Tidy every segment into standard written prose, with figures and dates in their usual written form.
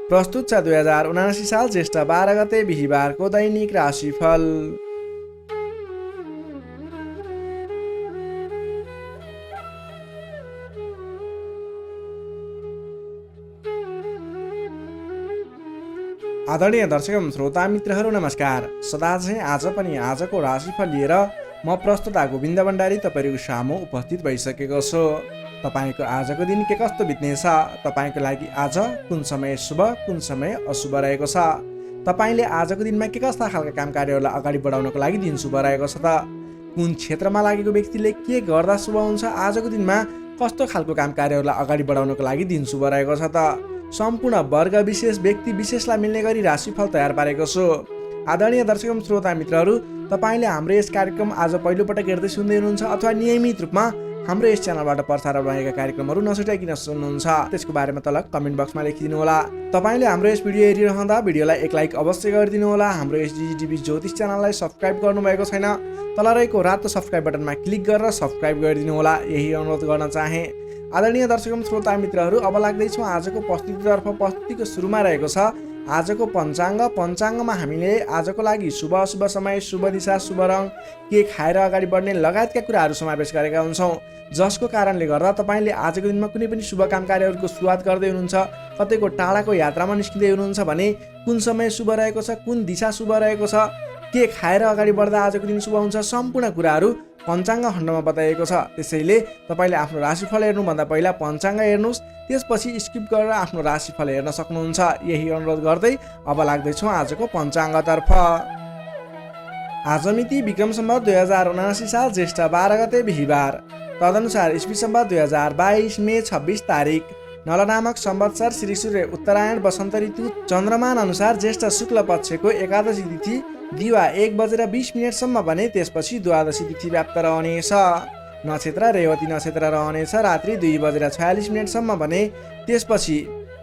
प्रस्तुत छ 2079 साल ज्येष्ठ 12 गते बिहीबारको दैनिक राशिफल। आदरणीय दर्शक एवं श्रोता मित्रहरू नमस्कार। सदा चाहिँ आज पनि आजको राशिफल लिएर म प्रस्तुता गोविन्द भण्डारी तपाईँको सामु उपस्थित भइसकेको छु। तपाईँको आजको दिन के कस्तो बित्नेछ, तपाईँको लागि आज कुन समय शुभ कुन समय अशुभ रहेको छ, तपाईँले आजको दिनमा के कस्ता खालका काम कार्यहरूलाई अगाडि बढाउनको लागि दिन शुभ रहेको छ त, कुन क्षेत्रमा लागेको व्यक्तिले के गर्दा शुभ हुन्छ, आजको दिनमा कस्तो खालको काम कार्यहरूलाई अगाडि बढाउनको लागि दिन शुभ रहेको छ त, सम्पूर्ण वर्ग विशेष व्यक्ति विशेषलाई मिल्ने गरी राशिफल तयार पारेको छु। आदरणीय दर्शक एवं श्रोता मित्रहरू, तपाईँले हाम्रो यस कार्यक्रम आज पहिलोपटक हेर्दै सुन्दै हुनुहुन्छ अथवा नियमित रूपमा हाम्रो यस च्यानलबाट प्रसारण भएका कार्यक्रमहरू नछुटाइकन सुन्नुहुन्छ, त्यसको बारेमा तल कमेन्ट बक्समा लेखिदिनु होला। तपाईँले हाम्रो यस भिडियो हेरिरहँदा भिडियोलाई एक लाइक अवश्य गरिदिनु होला। हाम्रो यस डिजिटिभी ज्योतिष च्यानललाई सब्सक्राइब गर्नुभएको छैन, तल रहेको रातो सब्सक्राइब बटनमा क्लिक गरेर सब्सक्राइब गरिदिनु होला, यही अनुरोध गर्न चाहे। आदरणीय दर्शक एवं श्रोता मित्रहरू, अब लाग्दैछौँ आजको प्रस्तुतितर्फ। प्रस्तुतिको सुरुमा रहेको छ आजको पञ्चाङ्ग। पञ्चाङ्गमा हामीले आजको लागि शुभ अशुभ समय, शुभ दिशा, शुभ रङ, के खाएर अगाडि बढ्ने लगायतका कुराहरू समावेश गरेका हुन्छौँ, जसको कारणले गर्दा तपाईँले आजको दिनमा कुनै पनि शुभ काम कार्यहरूको सुरुवात गर्दै हुनुहुन्छ, कतैको टाढाको यात्रामा निस्किँदै हुनुहुन्छ भने कुन समय शुभ रहेको छ, कुन दिशा शुभ रहेको छ, के खाएर अगाडि बढ्दा आजको दिन शुभ हुन्छ, सम्पूर्ण कुराहरू पञ्चाङ्ग खण्डमा बताइएको छ। त्यसैले तपाईँले आफ्नो राशिफल हेर्नुभन्दा पहिला पञ्चाङ्ग हेर्नुहोस्, त्यसपछि स्किप गरेर आफ्नो राशिफल हेर्न सक्नुहुन्छ, यही अनुरोध गर्दै अब लाग्दैछौँ आजको पञ्चाङ्गतर्फ। आज मिति विक्रम सम्वत 2079 साल ज्येष्ठ 12 गते बिहीबार, तदनुसार इस्वी सम्वत 2022 मे 26 तारिक, नल नामक संवत्सर श्री सूर्य उत्तरायण वसन्त ऋतु चन्द्रमान अनुसार ज्येष्ठ शुक्ल पक्षको एकादशी तिथि दिवा 1:20 भने त्यसपछि द्वादशी तिथि व्याप्त रहनेछ। नक्षत्र रेवती नक्षत्र रहनेछ रात्रि 2:46 भने त्यसपछि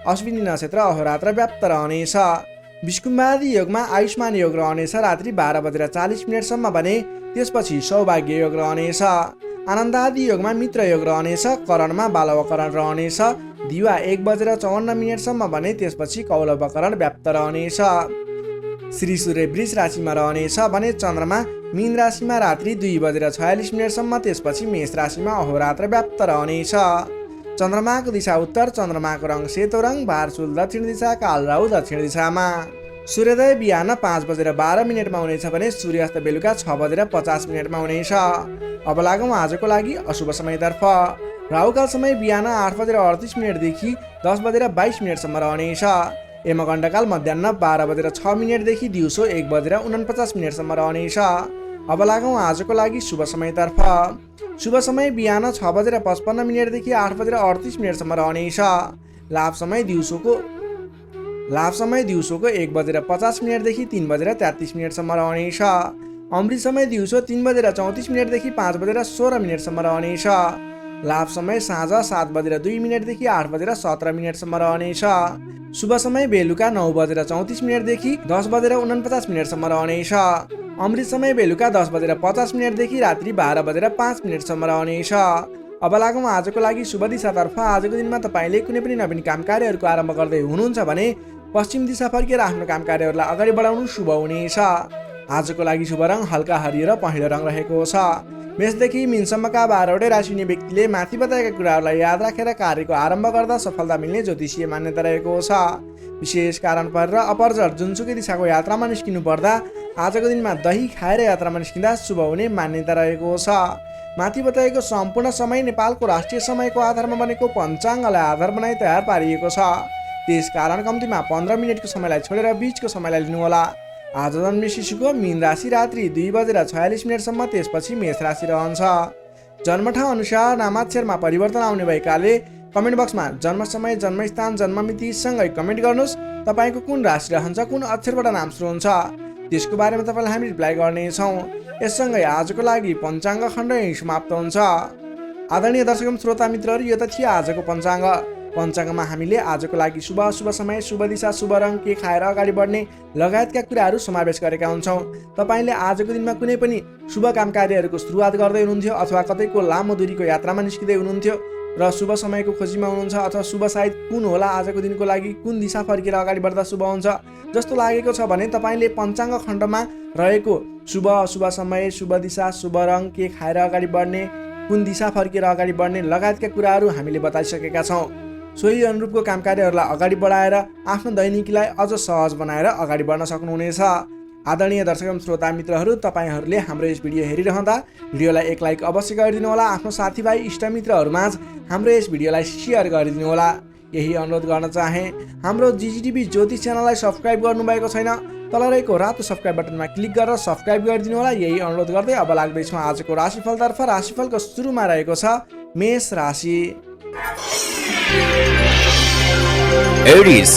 अश्विनी नक्षत्र अहोरात्र व्याप्त रहनेछ। विष्कुम्बादी योगमा आयुष्मान योग रहनेछ रात्रि 12:40 भने त्यसपछि सौभाग्य योग रहनेछ। आनन्दादि योगमा मित्र योग रहनेछ, करणमा बालवकरण रहनेछ दिवा 1:54 भने त्यसपछि कौलवकरण व्याप्त रहनेछ। श्री सूर्य वृष राशिमा रहनेछ भने चन्द्रमा मीन राशिमा रात्रि 2:46 त्यसपछि मेष राशिमा अहोरात्र व्याप्त रहनेछ। चन्द्रमाको दिशा उत्तर, चन्द्रमाको रङ सेतो रङ, बारसुल दक्षिण दिशा, कालराहु दक्षिण दिशामा। सूर्योदय बिहान 5:12 हुनेछ भने सूर्यास्त बेलुका 6:50 हुनेछ। अब लागौँ आजको लागि अशुभ समयतर्फ। राहुकाल समय बिहान 8:38 देखि 10:22 रहनेछ। यमगण्डकाल मध्याह्न 12:06 देखि दिउँसो 1:49 रहनेछ। अब लागौँ आजको लागि शुभ समयतर्फ। शुभ समय बिहान 6:55 देखि 8:38 रहनेछ। लाभ समय दिउँसोको 1:50 देखि 3:33 रहनेछ। अमृत समय दिउँसो 3:34 देखि 5:16 रहनेछ। लाभ समय साँझ 7:02 देखि 8:17 रहनेछ। शुभ समय बेलुका 9:34 देखि 10:49 रहनेछ। अमृत समय बेलुका 10:50 देखि रात्रि 12:05 रहनेछ। अब लागौँ आजको लागि शुभ दिशातर्फ। आजको दिनमा तपाईँले कुनै पनि नवीन काम कार्यहरूको आरम्भ गर्दै हुनुहुन्छ भने पश्चिम दिशा फर्केर आफ्नो काम कार्यहरूलाई अगाडि बढाउनु शुभ हुनेछ। आजको लागि शुभ रङ हल्का हरियो र पहेँलो रङ रहेको छ। मेषदेखि मीनसम्मका 12वटै राशि हुने व्यक्तिले माथि बताएका कुराहरूलाई याद राखेर कार्यको आरम्भ गर्दा सफलता मिल्ने ज्योतिषीय मान्यता रहेको छ। विशेष कारण परेर अपरझट जुनसुकै दिशाको यात्रामा निस्किनु पर्दा आजको दिनमा दही खाएर यात्रामा निस्किँदा शुभ हुने मान्यता रहेको छ। माथि बताएको सम्पूर्ण समय नेपालको राष्ट्रिय समयको आधारमा बनेको पञ्चाङ्गलाई आधार बनाई तयार पारिएको छ। त्यसकारण कम्तीमा 15 मिनटको समयलाई छोडेर बीचको समयलाई लिनुहोला। आज जन्मे शिशुको मीन राशि रात्रि 2:46 त्यसपछि मेष राशि रहन्छ। जन्मठाउँ अनुसार नामाक्षरमा परिवर्तन आउने भएकाले कमेन्ट बक्समा जन्म समय, जन्मस्थान, जन्ममिति सँगै कमेन्ट गर्नुहोस्। तपाईँको कुन राशि रहन्छ, कुन अक्षरबाट नाम सुरु हुन्छ, त्यसको बारेमा तपाईँलाई हामी रिप्लाई गर्नेछौँ। यससँगै आजको लागि पञ्चाङ्ग खण्ड यहीँ समाप्त हुन्छ। आदरणीय दर्शक एवं श्रोता मित्रहरू, यो त थियो आजको पञ्चाङ्ग। पञ्चाङ्गमा हामीले आजको लागि शुभ अशुभ समय, शुभ दिशा, शुभ रङ, के खाएर अगाडि बढ्ने लगायतका कुराहरू समावेश गरेका हुन्छौँ। तपाईँले आजको दिनमा कुनै पनि शुभ काम कार्यहरूको सुरुवात गर्दै हुनुहुन्थ्यो अथवा कतैको लामो दूरीको यात्रामा निस्किँदै हुनुहुन्थ्यो र शुभ समयको खोजीमा हुनुहुन्छ अथवा शुभ सायद कुन होला आजको दिनको लागि, कुन दिशा फर्केर अगाडि बढ्दा शुभ हुन्छ जस्तो लागेको छ भने तपाईँले पञ्चाङ्ग खण्डमा रहेको शुभ अशुभ समय, शुभ दिशा, शुभ रङ, के खाएर अगाडि बढ्ने, कुन दिशा फर्केर अगाडि बढ्ने लगायतका कुराहरू हामीले बताइसकेका छौँ। सोही अनुरूपको काम कार्यहरूलाई अगाडि बढाएर आफ्नो दैनिकीलाई अझ सहज बनाएर अगाडि बढ्न सक्नुहुनेछ। आदरणीय दर्शक एवं श्रोता मित्रहरू, तपाईँहरूले हाम्रो यस भिडियो हेरिरहँदा भिडियोलाई एक लाइक अवश्य गरिदिनु होला। आफ्नो साथीभाइ इष्टमित्रहरूमाझ हाम्रो यस भिडियोलाई सेयर गरिदिनु होला। यही अनुरोध गर्न चाहे, हाम्रो जिजिटिभी ज्योतिष च्यानललाई सब्सक्राइब गर्नुभएको छैन, तल रहेको रातो सब्सक्राइब बटनमा क्लिक गरेर सब्सक्राइब गरिदिनु होला। यही अनुरोध गर्दै अब लाग्दैछौँ आजको राशिफलतर्फ। राशिफलको सुरुमा रहेको छ मेष राशि। एरिस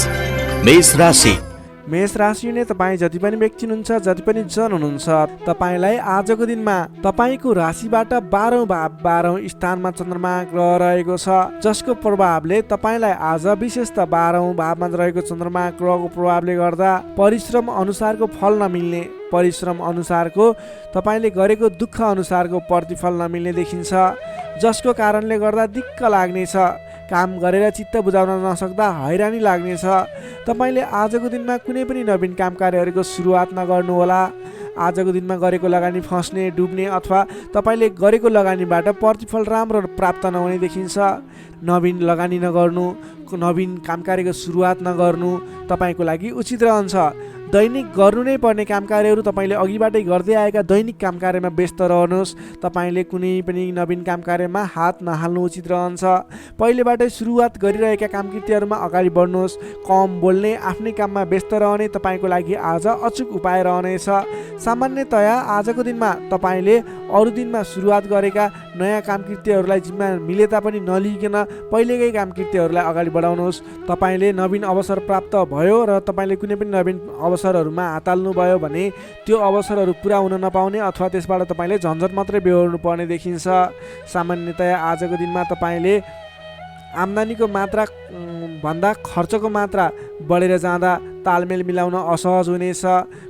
मेष राशि। मेष राशि हुने तपाईँ जति पनि व्यक्ति हुनुहुन्छ, जति पनि जन हुनुहुन्छ, तपाईँलाई आजको दिनमा तपाईँको राशिबाट 12औं स्थानमा चन्द्रमा ग्रह रहेको छ, जसको प्रभावले तपाईँलाई आज विशेष त 12औं भावमा रहेको चन्द्रमा ग्रहको प्रभावले गर्दा परिश्रम अनुसारको फल नमिल्ने, परिश्रम अनुसारको तपाईँले गरेको दुःख अनुसारको प्रतिफल नमिल्ने देखिन्छ, जसको कारणले गर्दा दिक्क लाग्नेछ। काम गरेर चित्त बुझाउन नसक्दा हैरानी लाग्नेछ। तपाईँले आजको दिनमा कुनै पनि नवीन काम कार्यहरूको सुरुवात नगर्नुहोला। आजको दिनमा गरेको लगानी फस्ने, डुब्ने अथवा तपाईँले गरेको लगानीबाट प्रतिफल राम्रो प्राप्त नहुने देखिन्छ। नवीन लगानी नगर्नु, नवीन काम कार्यको सुरुवात नगर्नु तपाईँको लागि उचित रहन्छ। दैनिक गर्नु नै पर्ने काम कार्यहरू तपाईँले अघिबाटै गर्दै आएका दैनिक काम कार्यमा व्यस्त रहनुहोस्। तपाईँले कुनै पनि नवीन काम कार्यमा हात नहाल्नु उचित रहन्छ। पहिलेबाटै सुरुवात गरिरहेका काम कृत्यहरूमा अगाडि बढ्नुहोस्। कम बोल्ने, आफ्नै काममा व्यस्त रहने तपाईँको लागि आज अचुक उपाय रहनेछ। सामान्यतया आजको दिनमा तपाईँले अरू दिनमा सुरुवात गरेका नयाँ काम कृत्यहरूलाई जिम्मा मिले तापनि नलिकन पहिलेकै काम कृत्यहरूलाई अगाडि बढाउनुहोस्। तपाईँले नवीन अवसर प्राप्त भयो र तपाईँले कुनै पनि नवीन अवसरहरूमा हात हाल्नुभयो भने त्यो अवसरहरू पुरा हुन नपाउने अथवा त्यसबाट तपाईँले झन्झट मात्रै बेहोर्नु पर्ने देखिन्छ। सामान्यतया आजको दिनमा तपाईँले आम्दानीको मात्रा भन्दा खर्चको मात्रा बढेर जाँदा तालमेल मिलाउन असहज हुनेछ।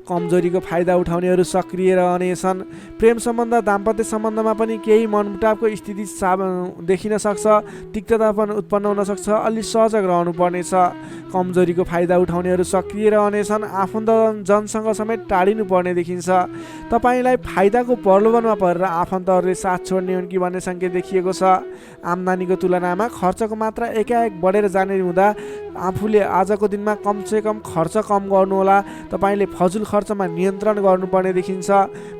कमजोरीको फाइदा उठाउनेहरू सक्रिय रहनेछन्। प्रेम सम्बन्ध, दाम्पत्य सम्बन्धमा पनि केही मनमुटावको स्थिति देखिन सक्छ, तिक्तता पनि उत्पन्न हुन सक्छ। अलि सजग रहनु पर्नेछ। कमजोरीको फाइदा उठाउनेहरू सक्रिय रहनेछन्। आफन्त जनसँग समेत टाढिनु पर्ने देखिन्छ। तपाईँलाई फाइदाको प्रलोभनमा परेर आफन्तहरूले साथ छोड्ने हुन् कि भन्ने सङ्केत देखिएको छ। आम्दानीको तुलनामा खर्चको मात्रा एकाएक बढेर जाने हुँदा आफूले आजको दिनमा कमसेकम खर्च कम गर्नुहोला। तपाईँले फजुल खर्चमा नियन्त्रण गर्नुपर्ने देखिन्छ।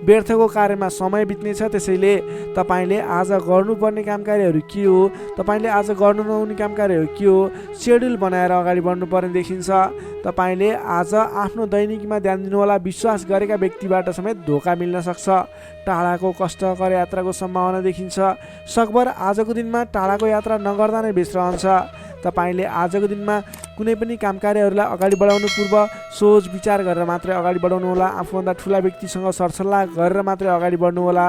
व्यर्थको कार्यमा समय बित्नेछ, त्यसैले तपाईँले आज गर्नुपर्ने काम कार्यहरू के हो, तपाईँले आज गर्नु नहुने काम कार्यहरू के हो, सेड्युल बनाएर अगाडि बढ्नुपर्ने देखिन्छ। तपाईँले आज आफ्नो दैनिकीमा ध्यान दिनुहोला। विश्वास गरेका व्यक्तिबाट समेत धोका मिल्न सक्छ। टाढाको कष्टकर यात्राको सम्भावना देखिन्छ। सकभर आजको दिनमा टाढाको यात्रा नगर्दा नै बेस रहन्छ। तपाईँले आजको दिनमा कुनै पनि काम कार्यहरूलाई अगाडि बढाउनु पूर्व सोच विचार गरेर मात्रै अगाडि बढाउनु होला। आफूभन्दा ठुला व्यक्तिसँग सरसल्लाह गरेर मात्रै अगाडि बढ्नु होला।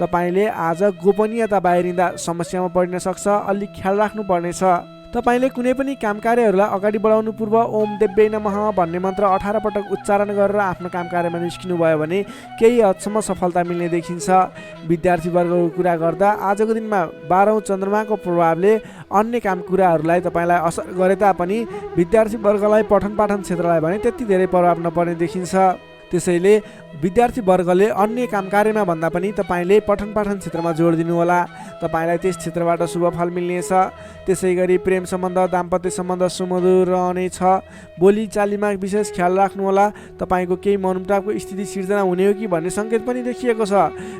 तपाईँले आज गोपनीयता बाहिरिँदा समस्यामा पर्न सक्छ, अलिक ख्याल राख्नु पर्नेछ। तपाईँले कुनै पनि काम कार्यहरूलाई अगाडि बढाउनु पूर्व ओम देव्यै नमः भन्ने मन्त्र 18 पटक उच्चारण गरेर आफ्नो काम कार्यमा निस्किनु भयो भने केही हदसम्म सफलता मिल्ने देखिन्छ। विद्यार्थीवर्गको कुरा गर्दा आजको दिनमा 12औं चन्द्रमाको प्रभावले अन्य काम कुराहरूलाई तपाईँलाई असर गरे तापनि विद्यार्थीवर्गलाई पठन पाठन क्षेत्रलाई भने त्यति धेरै प्रभाव नपर्ने देखिन्छ। त्यसैले विद्यार्थीवर्गले अन्य काम कार्यमा भन्दा पनि तपाईँले पठन पाठन क्षेत्रमा जोड दिनुहोला। तपाईँलाई त्यस क्षेत्रबाट शुभ फल मिल्नेछ। त्यसै गरी प्रेम सम्बन्ध, दाम्पत्य सम्बन्ध सुमधुर रहनेछ। बोली चालीमा विशेष ख्याल राख्नुहोला। तपाईँको केही मनमुटावको स्थिति सिर्जना हुने हो कि भन्ने सङ्केत पनि देखिएको छ।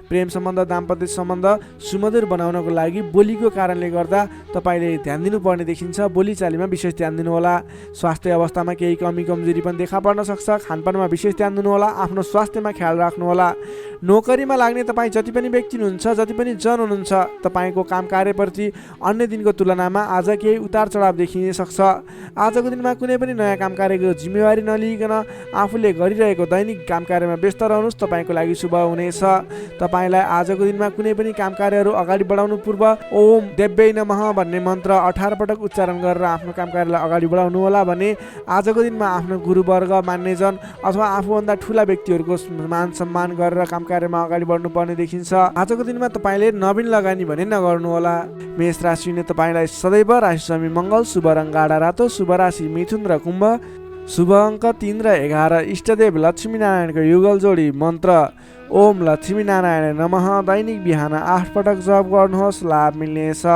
प्रेम सम्बन्ध, दाम्पत्य सम्बन्ध सुमधुर बनाउनको लागि बोलीको कारणले गर्दा तपाईँले ध्यान दिनुपर्ने देखिन्छ। बोली चालीमा विशेष ध्यान दिनुहोला। स्वास्थ्य अवस्थामा केही कमी कमजोरी पनि देखा पर्न सक्छ। खानपानमा विशेष ध्यान दिनुहोला। आफ्नो स्वास्थ्यमा ख्याल राख्नुहोला। नोकरीमा लाग्ने तपाईँ जति पनि व्यक्ति हुनुहुन्छ, जति पनि जन हुनुहुन्छ, तपाईँको काम कार्यप्रति अन्य दिनको तुलनामा आज केही उतार चढाव देखिन सक्छ। आजको दिनमा कुनै पनि नयाँ काम कार्यको जिम्मेवारी नलिकन आफूले गरिरहेको दैनिक काम कार्यमा व्यस्त रहनुहोस्। तपाईँको लागि शुभ हुनेछ। तपाईँलाई आजको दिनमा कुनै पनि काम कार्यहरू अगाडि बढाउनु पूर्व ओम देव्यै नमः भन्ने मन्त्र 18 पटक उच्चारण गरेर आफ्नो काम कार्यलाई अगाडि बढाउनु होला भने आजको दिनमा आफ्नो गुरुवर्ग, मान्यजन अथवा आफूभन्दा ठुला व्यक्तिहरूको मान सम्मान गरेर काम कार्यमा अगाडि बढ्नुपर्ने देखिन्छ। आजको दिनमा तपाईँले नवीन लगानी भने नगर्नुहोला। मेष राशि हुने तपाईँलाई सदैव राशि स्वामी मङ्गल, शुभ रङ गाढा रातो, शुभ राशि मिथुन र कुम्भ, शुभ अङ्क 3 र 11, इष्टदेव लक्ष्मीनारायणको युगल जोडी मन्त्र ओम लक्ष्मीनारायण नमः। दैनिक बिहान 8 पटक जप गर्नुहोस्, लाभ मिल्नेछ।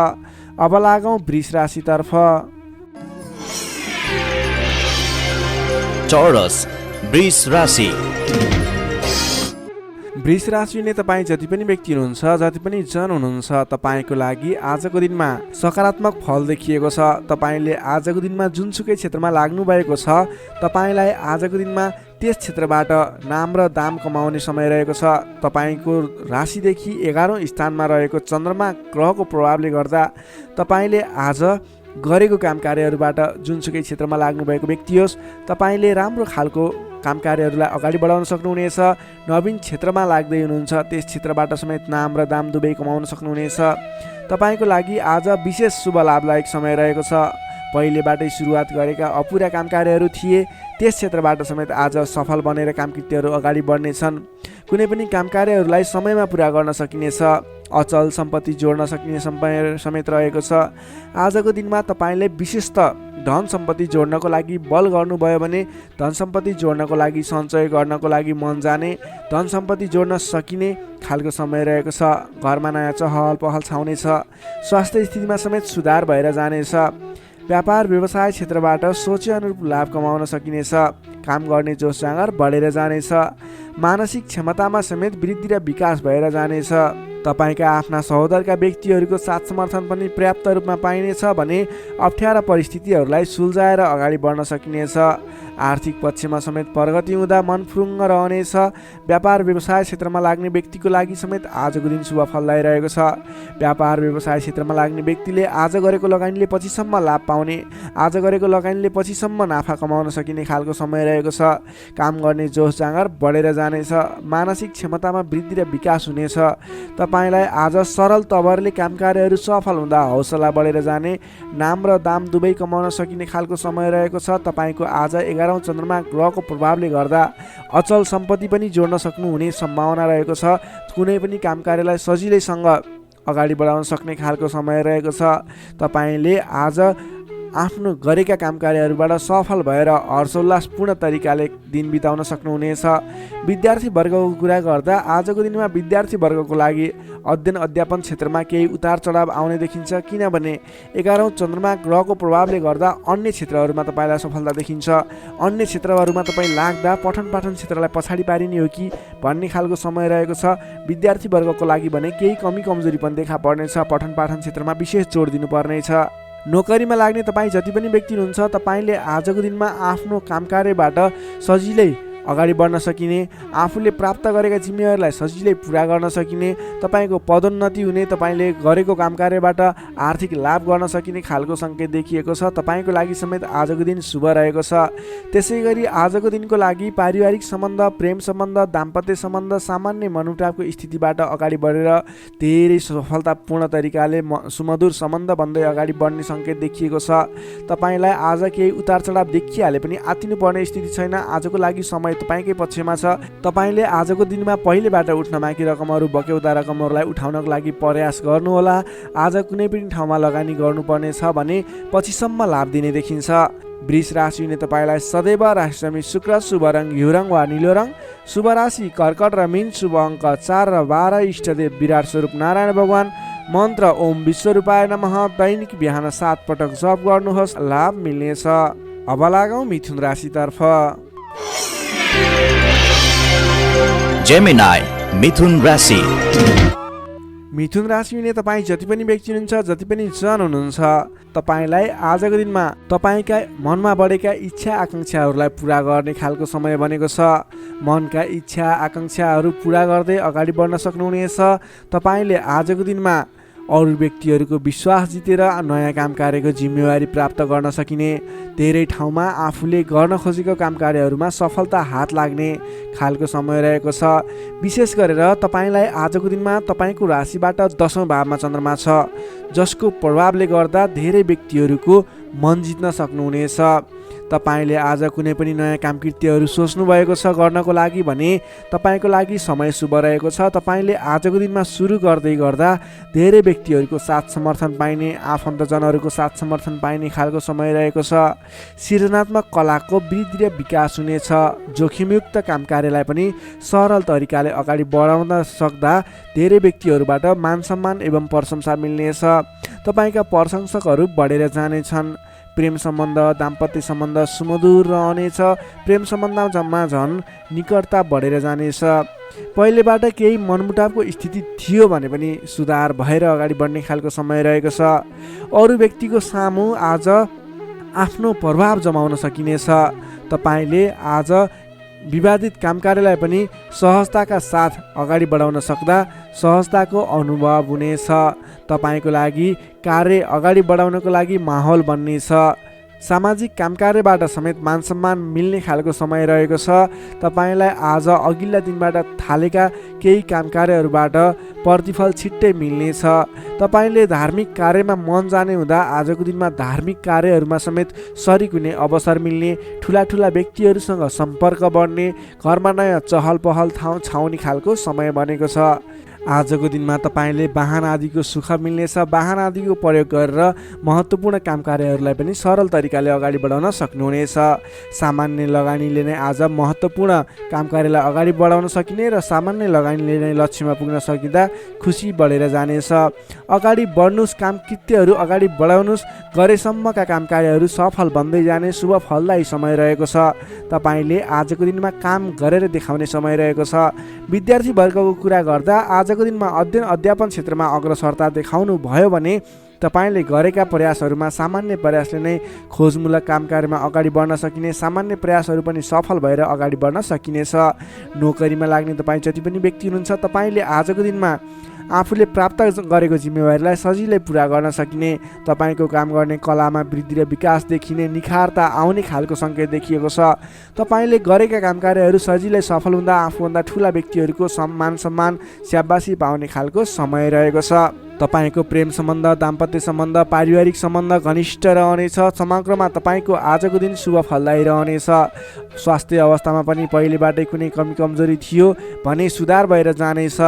अब लागौँ वृष राशितर्फ। चौरस वृष राशि। वृष राशि हुने तपाईँ जति पनि व्यक्ति हुनुहुन्छ, जति पनि जन हुनुहुन्छ, तपाईँको लागि आजको दिनमा सकारात्मक फल देखिएको छ। तपाईँले आजको दिनमा जुनसुकै क्षेत्रमा लाग्नु भएको छ, तपाईँलाई आजको दिनमा त्यस क्षेत्रबाट नाम र दाम कमाउने समय रहेको छ। तपाईँको राशिदेखि 11औं स्थानमा रहेको चन्द्रमा ग्रहको प्रभावले गर्दा तपाईँले आज गरेको काम कार्यहरूबाट जुनसुकै क्षेत्रमा लाग्नुभएको व्यक्ति होस्, तपाईँले राम्रो खालको काम कार्यहरूलाई अगाडि बढाउन सक्नुहुनेछ। नवीन क्षेत्रमा लाग्दै हुनुहुन्छ, त्यस क्षेत्रबाट समेत नाम र दाम दुवै कमाउन सक्नुहुनेछ। तपाईँको लागि आज विशेष शुभ लाभदायक समय रहेको छ। पहिलेबाटै सुरुवात गरेका अपुरा काम कार्यहरू थिए, त्यस क्षेत्रबाट समेत आज सफल बनेर कामकृत्यहरू अगाडि बढ्नेछन्। कुनै पनि काम कार्यहरूलाई समयमा पुरा गर्न सकिनेछ। अचल सम्पत्ति जोड्न सकिने समय समेत रहेको छ। आजको दिनमा तपाईँले विशेषतः धन सम्पत्ति जोड्नको लागि बल गर्नुभयो भने धन सम्पत्ति जोड्नको लागि सञ्चय गर्नको लागि मन जाने, धन सम्पत्ति जोड्न सकिने खालको समय रहेको छ। घरमा नयाँ चहल पहल छाउनेछ। स्वास्थ्य स्थितिमा समेत सुधार भएर जानेछ। व्यापार व्यवसाय क्षेत्रबाट सोचे अनुरूप लाभ कमाउन सकिनेछ। काम गर्ने जोस जाँगर बढेर जानेछ। मानसिक क्षमतामा समेत वृद्धि र विकास भएर जानेछ। तपाईँका आफ्ना सहोदरका व्यक्तिहरूको साथ समर्थन पनि पर्याप्त रूपमा पाइनेछ भने अप्ठ्यारा परिस्थितिहरूलाई सुल्झाएर अगाडि बढ्न सकिनेछ। आर्थिक पक्षमा समेत प्रगति हुँदा मन फुरुङ्ग रहनेछ। व्यापार व्यवसाय क्षेत्रमा लाग्ने व्यक्तिको लागि समेत आजको दिन शुभ फलदायी रहेको छ। व्यापार व्यवसाय क्षेत्रमा लाग्ने व्यक्तिले आज गरेको लगानीले पछिसम्म लाभ पाउने, आज गरेको लगानीले पछिसम्म नाफा कमाउन सकिने खालको समय रहेको छ। काम गर्ने जोस जाँगर बढेर जानेछ। मानसिक क्षमतामा वृद्धि र विकास हुनेछ। तपाईँलाई आज सरल तवरले काम कार्यहरू सफल हुँदा हौसला बढेर जाने, नाम र दाम दुवै कमाउन सकिने खालको समय रहेको छ। तपाईँको आज 11औं चन्द्रमा ग्रहको प्रभावले गर्दा अचल सम्पत्ति पनि जोड्न सक्नुहुने सम्भावना रहेको छ। कुनै पनि काम कार्यलाई सजिलैसँग अगाडि बढाउन सक्ने खालको समय रहेको छ। तपाईँले आज आफ्नो गरेका काम कार्यहरूबाट सफल भएर हर्षोल्लासपूर्ण तरिकाले दिन बिताउन सक्नुहुनेछ। विद्यार्थी वर्गको कुरा गर्दा आजको दिनमा विद्यार्थी वर्गको लागि अध्ययन अध्यापन क्षेत्रमा केही उतार चढाव आउने देखिन्छ। किनभने 11औं चन्द्रमा ग्रहको प्रभावले गर्दा अन्य क्षेत्रहरूमा तपाईँलाई सफलता देखिन्छ। अन्य क्षेत्रहरूमा तपाईँ लाग्दा पठन पाठन क्षेत्रलाई पछाडि पारिने हो कि भन्ने खालको समय रहेको छ। विद्यार्थी वर्गको लागि भने केही कमी कमजोरी पनि देखा पर्नेछ। पठन पाठन क्षेत्रमा विशेष जोड दिनुपर्नेछ। नोकरीमा लाग्ने तपाईँ जति पनि व्यक्ति हुनुहुन्छ, तपाईँले आजको दिनमा आफ्नो काम कार्यबाट सजिलै अगाडि बढ्न सकिने, आफूले प्राप्त गरेका जिम्मेवारीलाई सजिलै पुरा गर्न सकिने, तपाईँको पदोन्नति हुने, तपाईँले गरेको काम कार्यबाट आर्थिक लाभ गर्न सकिने खालको सङ्केत देखिएको छ। तपाईँको लागि समेत आजको दिन शुभ रहेको छ। त्यसै गरी आजको दिनको लागि पारिवारिक सम्बन्ध, प्रेम सम्बन्ध, दाम्पत्य सम्बन्ध, सामान्य मनमुटावको स्थितिबाट अगाडि बढेर धेरै सफलतापूर्ण तरिकाले सुमधुर सम्बन्ध बन्दै अगाडि बढ्ने सङ्केत देखिएको छ। तपाईँलाई आज केही उतार चढाव देखिहाले पनि आत्तिनुपर्ने स्थिति छैन। आजको लागि समय तपाईँकै पक्षमा छ। तपाईँले आजको दिनमा पहिलेबाट उठ्न बाँकी रकमहरू, बक्यौता रकमहरूलाई उठाउनको लागि प्रयास गर्नुहोला। आज कुनै पनि ठाउँमा लगानी गर्नुपर्ने छ भने पछिसम्म लाभ दिने देखिन्छ। वृष राशि हुने तपाईँलाई सदैव राशि स्वामी शुक्र, शुभ रङ घिउ रङ वा निलो रङ, शुभ राशि कर्कट र मीन, शुभ अङ्क 4 र 12, इष्टदेव विराट स्वरूप नारायण भगवान, मन्त्र ओम विश्वरूपाय नमः। दैनिक बिहान 7 पटक जप गर्नुहोस्, लाभ मिल्नेछ। अब लागौँ मिथुन राशितर्फ। जेमिनाई मिथुन राशि। मिथुन राशि हुने तपाईँ जति पनि व्यक्ति हुनुहुन्छ, जति पनि जन हुनुहुन्छ, तपाईँलाई आजको दिनमा तपाईँका मनमा बढेका इच्छा आकाङ्क्षाहरूलाई पुरा गर्ने खालको समय बनेको छ। मनका इच्छा आकाङ्क्षाहरू पुरा गर्दै अगाडि बढ्न सक्नुहुनेछ। तपाईँले आजको दिनमा अरू व्यक्तिहरूको विश्वास जितेर नयाँ काम कार्यको जिम्मेवारी प्राप्त गर्न सकिने, धेरै ठाउँमा आफूले गर्न खोजेको काम कार्यहरूमा सफलता हात लाग्ने खालको समय रहेको छ। विशेष गरेर तपाईँलाई आजको दिनमा तपाईँको राशिबाट 10औं भावमा चन्द्रमा छ, जसको प्रभावले गर्दा धेरै व्यक्तिहरूको मन जित्न सक्नुहुनेछ। तपाईले आज कुनै पनि नयाँ कामकृत्यहरू सोच्नु भएको छ गर्नको लागि भने तपाईको लागि समय शुभ रहेको छ। तपाईले आजको दिनमा सुरु गर्दै गर्दा धेरै व्यक्तिहरूको साथ समर्थन पाइने, आफन्तजनहरूको साथ समर्थन पाइने खालको समय रहेको छ। सृजनात्मक कलाको वृद्धि र विकास हुनेछ। जोखिमयुक्त काम कार्यलाई पनि सरल तरिकाले अगाडि बढाउन सक्दा धेरै व्यक्तिहरूबाट मान सम्मान एवं प्रशंसा मिल्नेछ। तपाईका प्रशंसकहरू बढेर जानेछन्। प्रेम सम्बन्ध, दाम्पत्य सम्बन्ध सुमधुर रहनेछ। प्रेम सम्बन्धमा झन् निकटता बढेर जानेछ। पहिलेबाट केही मनमुटावको स्थिति थियो भने पनि सुधार भएर अगाडि बढ्ने खालको समय रहेको छ। अरू व्यक्तिको सामु आज आफ्नो प्रभाव जमाउन सकिनेछ। तपाईले आज विवादित काम कार्यलाई पनि सहजताका साथ अगाडि बढाउन सक्दा सहजताको अनुभव हुनेछ। तपाईको लागि कार्य अगाडि बढाउनको लागि माहौल बन्नेछ। सामाजिक काम कार्यबाट समेत मान सम्मान मिल्ने खालको समय रहेको छ। तपाईलाई आज अघिल्ला दिनबाट थालेका केही काम कार्यहरूबाट प्रतिफल छिट्टै मिल्नेछ। तपाईले धार्मिक कार्यमा मन जाने हुँदा आजको दिनमा धार्मिक कार्यहरूमा समेत सरिक हुने अवसर मिल्ने, ठुला व्यक्तिहरूसँग सम्पर्क बढ्ने, घरमा नयाँ चहल पहल छाउने खालको समय बनेको छ। आजको दिनमा तपाईले वाहन आदिको सुख मिल्नेछ। वाहन आदिको प्रयोग गरेर महत्त्वपूर्ण काम कार्यहरूलाई पनि सरल तरिकाले अगाडि बढाउन सक्नुहुनेछ। सामान्य लगानीले नै आज महत्त्वपूर्ण काम कार्यलाई अगाडि बढाउन सकिने र सामान्य लगानीले नै लक्ष्यमा पुग्न सकिँदा खुसी बढेर जानेछ। अगाडि बढ्नुहोस्, काम कृत्यहरू अगाडि बढाउनुहोस्। गरेसम्मका काम कार्यहरू सफल बन्दै जाने शुभ फलदायी समय रहेको छ। तपाईले आजको दिनमा काम गरेर देखाउने समय रहेको छ। विद्यार्थी वर्गको कुरा गर्दा आजको दिनमा अध्ययन अध्यापन क्षेत्रमा अग्रसरता देखाउनु भयो भने तपाईले गरेका प्रयासहरूमा सामान्य प्रयासले नै खोजमूलक काम कार्यमा अगाडि बढ्न सकिने, सामान्य प्रयासहरू पनि सफल भएर अगाडि बढ्न सकिनेछ। नोकरीमा लाग्ने तपाईँ जति पनि व्यक्ति हुनुहुन्छ तपाईले आजको दिनमा आफूले प्राप्त गरेको जिम्मेवारीलाई सजिलै पुरा गर्न सकिने, तपाईको काम गर्ने कलामा वृद्धि र विकास देखिने, निखारता आउने खालको सङ्केत देखिएको छ। तपाईले गरेका काम कार्यहरू सजिलै सफल हुँदा आफूभन्दा ठुला व्यक्तिहरूको सम्मान स्याबासी पाउने खालको समय रहेको छ। तपाईको प्रेम सम्बन्ध, दाम्पत्य सम्बन्ध, पारिवारिक सम्बन्ध घनिष्ठ रहनेछ। समग्रमा तपाईको आजको दिन शुभ फलदायी रहनेछ। स्वास्थ्य अवस्थामा पनि पहिलेबाटै कुनै कमी कमजोरी थियो भने सुधार भएर जानेछ।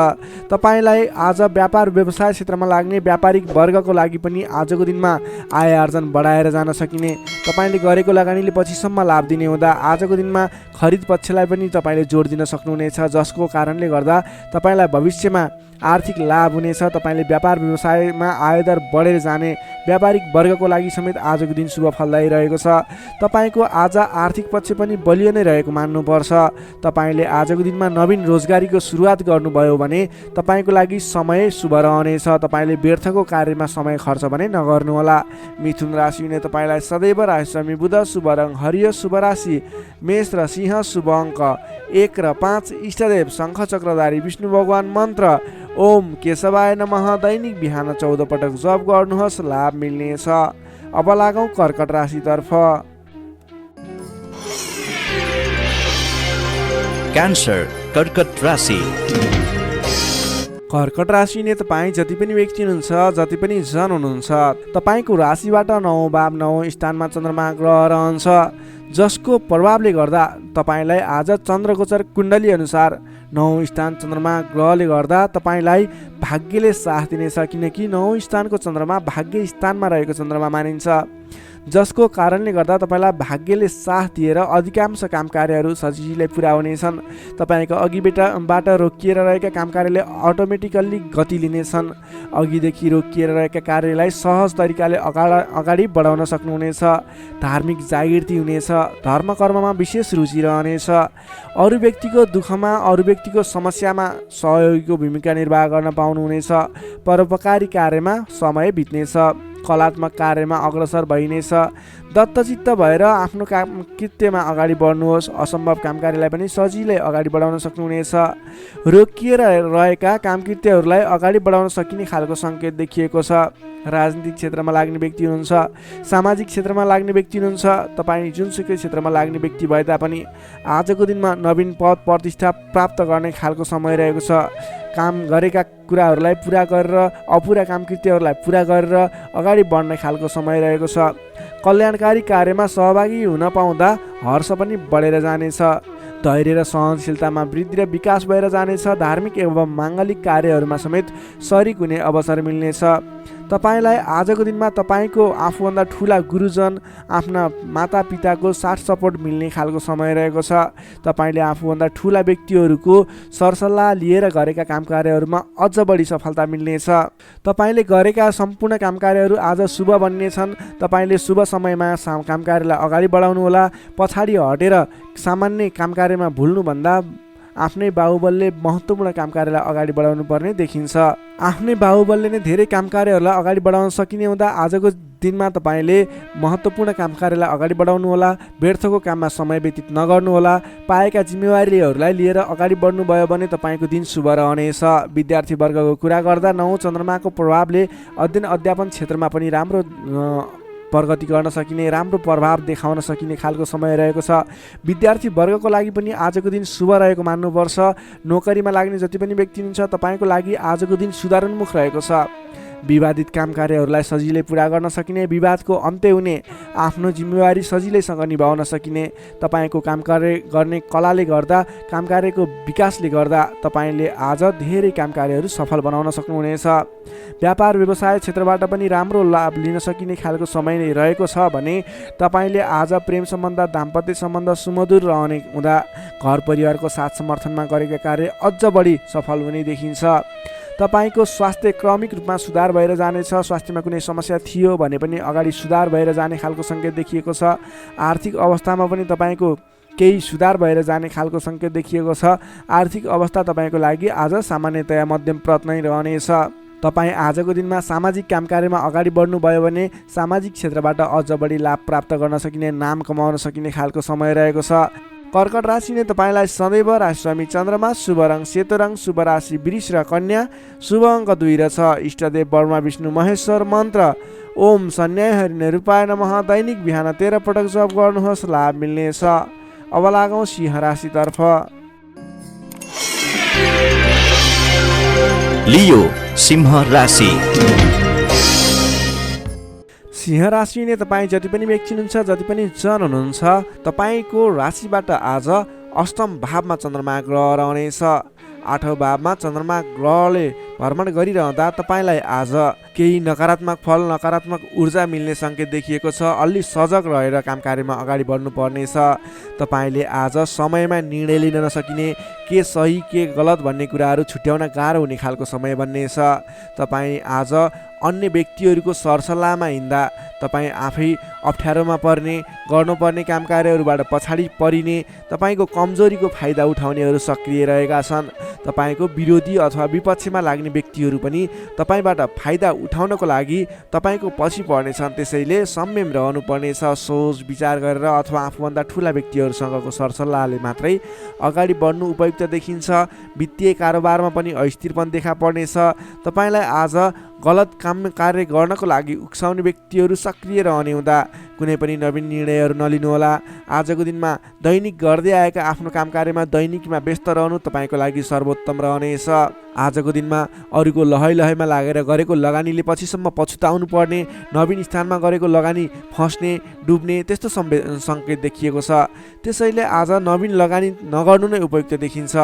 तपाईलाई आज व्यापार व्यवसाय क्षेत्रमा लाग्ने व्यापारिक वर्गको लागि पनि आजको दिनमा आय आर्जन बढाएर जान सकिने, तपाईले गरेको लगानीले पछिसम्म लाभ दिने हुँदा आजको दिनमा खरिद पक्षलाई पनि तपाईले जोड दिन सक्नुहुनेछ, जसको कारणले गर्दा तपाईलाई भविष्यमा आर्थिक लाभ हुनेछ। तपाईले व्यापार व्यवसायमा आयदर बढेर जाने, व्यापारिक वर्गको लागि समेत आजको दिन शुभ फलदायी रहेको छ। तपाईको आज आर्थिक पक्ष पनि बलियो नै रहेको मान्नुपर्छ। तपाईले आजको दिनमा नवीन रोजगारीको सुरुवात गर्नुभयो भने तपाईको लागि समय शुभ रहनेछ। तपाईले व्यर्थको कार्यमा समय खर्च भने नगर्नुहोला। मिथुन राशि हुने तपाईलाई सदैव राशि बुध शुभ रङ हरियो, शुभ राशि मेष र सिंह, शुभ अङ्क 1 र 5, इष्टदेव शङ्ख चक्रधारी विष्णु भगवान, मन्त्र ओम केशवाय नमः। दैनिक बिहान 14 पटक जप गर्नुहोस्, लाभ मिल्नेछ। अब लागौँ कर्कट राशितर्फ। क्यान्सर, कर्कट राशि। कर्कट राशि ने तपाईँ जति पनि व्यक्ति हुनुहुन्छ, जति पनि जन हुनुहुन्छ, तपाईँको राशिबाट 9 भाव 9 स्थानमा चन्द्रमा ग्रह रहन्छ, जसको प्रभावले गर्दा तपाईँलाई आज चन्द्रगोचर कुण्डली अनुसार 9 स्थान चन्द्रमा ग्रहले गर्दा तपाईँलाई भाग्यले साथ दिनेछ। किनकि 9 स्थानको चन्द्रमा भाग्य स्थानमा रहेको चन्द्रमा मानिन्छ, जसको कारणले गर्दा तपाईँलाई भाग्यले साथ दिएर अधिकांश काम कार्यहरू सजिलै पुरा हुनेछन्। तपाईँको अघिबाट रोकिएर रहेका काम कार्यले अटोमेटिकल्ली गति लिनेछन्। अघिदेखि रोकिएर रहेका कार्यलाई सहज तरिकाले अगाडि बढाउन सक्नुहुनेछ। धार्मिक जागृति हुनेछ। धर्म कर्ममा विशेष रुचि रहनेछ। अरू व्यक्तिको दुःखमा, अरू व्यक्तिको समस्यामा सहयोगीको भूमिका निर्वाह गर्न पाउनुहुनेछ। परोपकारी कार्यमा समय बित्नेछ। कलात्मक कार्यमा अग्रसर भइनेछ। दत्तचित्त भएर आफ्नो काम कृत्यमा अगाडि बढ्नुहोस्। असम्भव काम कार्यलाई पनि सजिलै अगाडि बढाउन सक्नुहुनेछ। रोकिएर रहेका काम कृत्यहरूलाई अगाडि बढाउन सकिने खालको सङ्केत देखिएको छ। राजनीतिक क्षेत्रमा लाग्ने व्यक्ति हुनुहुन्छ, सामाजिक क्षेत्रमा लाग्ने व्यक्ति हुनुहुन्छ, तपाईँ जुनसुकै क्षेत्रमा लाग्ने व्यक्ति भए तापनि आजको दिनमा नवीन पद प्रतिष्ठा प्राप्त गर्ने खालको समय रहेको छ। काम गरेका कुराहरूलाई पुरा गरेर अपुरा काम कृत्यहरूलाई पुरा गरेर अगाडि बढ्ने खालको समय रहेको छ। कल्याणकारी कल्याणकारी कार्यमा सहभागी हुन पाउँदा हर्ष पनि बढेर जानेछ। धैर्य र सहनशीलतामा वृद्धि र विकास भएर जानेछ। धार्मिक एवं माङ्गलिक कार्यहरूमा समेत शरिक हुने अवसर मिल्नेछ। तपाईँलाई आजको दिनमा तपाईँको आफूभन्दा ठुला गुरुजन, आफ्ना मातापिताको साथ सपोर्ट मिल्ने खालको समय रहेको छ। तपाईँले आफूभन्दा ठुला व्यक्तिहरूको सरसल्लाह लिएर गरेका काम कार्यहरूमा अझ बढी सफलता मिल्नेछ। तपाईँले गरेका सम्पूर्ण काम कार्यहरू आज शुभ बन्नेछन्। तपाईँले शुभ समयमा काम कार्यलाई अगाडि बढाउनुहोला। पछाडि हटेर सामान्य काम कार्यमा भुल्नुभन्दा आफ्नै बाहुबलले महत्त्वपूर्ण काम कार्यलाई अगाडि बढाउनु पर्ने देखिन्छ। आफ्नै बाहुबलले नै धेरै काम कार्यहरूलाई अगाडि बढाउन सकिने हुँदा आजको दिनमा तपाईँले महत्त्वपूर्ण काम कार्यलाई अगाडि बढाउनुहोला। व्यर्थको काममा समय व्यतीत नगर्नुहोला। पाएका जिम्मेवारीहरूलाई लिएर अगाडि बढ्नुभयो भने तपाईँको दिन शुभ रहनेछ। विद्यार्थी वर्गको कुरा गर्दा 9 चन्द्रमाको प्रभावले अध्ययन अध्यापन क्षेत्रमा पनि राम्रो प्रगति गर्न सकिने, राम्रो प्रभाव देखाउन सकिने खालको समय रहेको छ। विद्यार्थी वर्गको लागि पनि आजको दिन शुभ रहेको मान्नुपर्छ। नोकरीमा लाग्ने जति पनि व्यक्ति हुनुहुन्छ तपाईँको लागि आजको दिन सुधारोन्मुख रहेको छ। विवादित काम कार्यहरूलाई सजिलै पुरा गर्न सकिने, विवादको अन्त्य हुने, आफ्नो जिम्मेवारी सजिलैसँग निभाउन सकिने, तपाईँको काम कार्य गर्ने कलाले गर्दा, काम कार्यको विकासले गर्दा तपाईँले आज धेरै काम कार्यहरू सफल बनाउन सक्नुहुनेछ। व्यापार व्यवसाय क्षेत्रबाट पनि राम्रो लाभ लिन सकिने खालको समय नै रहेको छ भने तपाईँले आज प्रेम सम्बन्ध, दाम्पत्य सम्बन्ध सुमधुर रहने हुँदा घर परिवारको साथ समर्थनमा गरेका कार्य अझ बढी सफल हुने देखिन्छ। तपाईँको स्वास्थ्य क्रमिक रूपमा सुधार भएर जानेछ। स्वास्थ्यमा कुनै समस्या थियो भने पनि अगाडि सुधार भएर जाने खालको सङ्केत देखिएको छ। आर्थिक अवस्थामा पनि तपाईँको केही सुधार भएर जाने खालको सङ्केत देखिएको छ। आर्थिक अवस्था तपाईँको लागि आज सामान्यतया मध्यम प्रत नै रहनेछ। तपाईँ आजको दिनमा सामाजिक काम कार्यमा अगाडि बढ्नुभयो भने सामाजिक क्षेत्रबाट अझ बढी लाभ प्राप्त गर्न सकिने, नाम कमाउन सकिने खालको समय रहेको छ। कर्कट राशि नै तपाईँलाई सदैव राशिस्वामी चन्द्रमा, शुभ रङ सेतो रङ, शुभ राशि वृष र कन्या, शुभ अङ्क 2 र 6। इष्टदेव ब्रह्मा विष्णु महेश्वर। मन्त्र ओम सन्याय हरिणे रूपाय नमः। दैनिक बिहान 13 पटक जप गर्नुहोस्, लाभ मिल्नेछ। अब लागौँ सिंह राशितर्फ। लियो सिंह राशि। सिंह राशि नै तपाईँ जति पनि व्यक्ति हुनुहुन्छ, जति पनि जन हुनुहुन्छ, तपाईँको राशिबाट आज अष्टम भावमा चन्द्रमा ग्रह रहनेछ। 8औं भावमा चन्द्रमा ग्रहले भ्रमण गरिरहँदा तपाईँलाई आज केही नकारात्मक फल, नकारात्मक ऊर्जा मिल्ने सङ्केत देखिएको छ। अलि सजग रहेर काम कार्यमा अगाडि बढ्नुपर्नेछ। तपाईँले आज समयमा निर्णय लिन नसकिने, के सही के गलत भन्ने कुराहरू छुट्याउन गाह्रो हुने खालको समय बन्नेछ। तपाईँ आज अन्य व्यक्तिहरूको सरसल्लाहमा हिँड्दा तपाईँ आफै अप्ठ्यारोमा पर्ने, गर्नुपर्ने काम कार्यहरूबाट पछाडि परिने, तपाईँको कमजोरीको फाइदा उठाउनेहरू सक्रिय रहेका छन्। तपाईँको विरोधी अथवा विपक्षमा लाग्ने व्यक्तिहरू पनि तपाईँबाट फाइदा उठाउनको लागि तपाईँको पछि पर्नेछन्। त्यसैले संयम रहनुपर्नेछ। सोच विचार गरेर अथवा आफूभन्दा ठुला व्यक्तिहरूसँगको सरसल्लाहले मात्रै अगाडि बढ्नु उपयुक्त देखिन्छ। वित्तीय कारोबारमा पनि अस्थिरपन देखा पर्नेछ। तपाईँलाई आज गलत काम कार्य गर्नको लागि उक्साउने व्यक्तिहरू सक्रिय रहने हुँदा कुनै पनि नवीन निर्णयहरू नलिनुहोला। आजको दिनमा दैनिक गर्दै आएका आफ्नो काम कार्यमा दैनिकमा व्यस्त रहनु तपाईँको लागि सर्वोत्तम रहनेछ। आजको दिनमा अरूको लहैमा लागेर गरेको लगानीले पछिसम्म पछुताउनु पर्ने, नवीन स्थानमा गरेको लगानी फस्ने, डुब्ने त्यस्तो सङ्केत देखिएको छ। त्यसैले आज नवीन लगानी नगर्नु नै उपयुक्त देखिन्छ।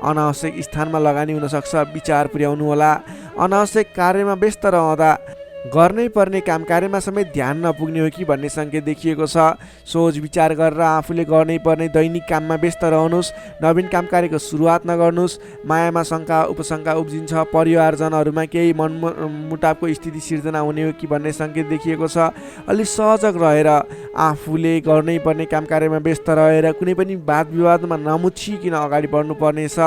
अनावश्यक स्थानमा लगानी हुनसक्छ, विचार पुर्याउनु होला। अनावश्यक कार्यमा व्यस्त रहँदा गर्नै पर्ने काम कार्यमा समेत ध्यान नपुग्ने हो कि भन्ने सङ्केत देखिएको छ। सोच विचार गरेर आफूले गर्नै पर्ने दैनिक काममा व्यस्त रहनुहोस्। नवीन काम कार्यको सुरुवात नगर्नुहोस्। मायामा शङ्का उपशङ्का उब्जिन्छ। परिवारजनहरूमा केही मनमुटावको स्थिति सिर्जना हुने हो कि भन्ने सङ्केत देखिएको छ। अलि सहजग रहेर आफूले गर्नै पर्ने काम कार्यमा व्यस्त रहेर कुनै पनि वाद विवादमा नमुछिकन अगाडि बढ्नुपर्नेछ।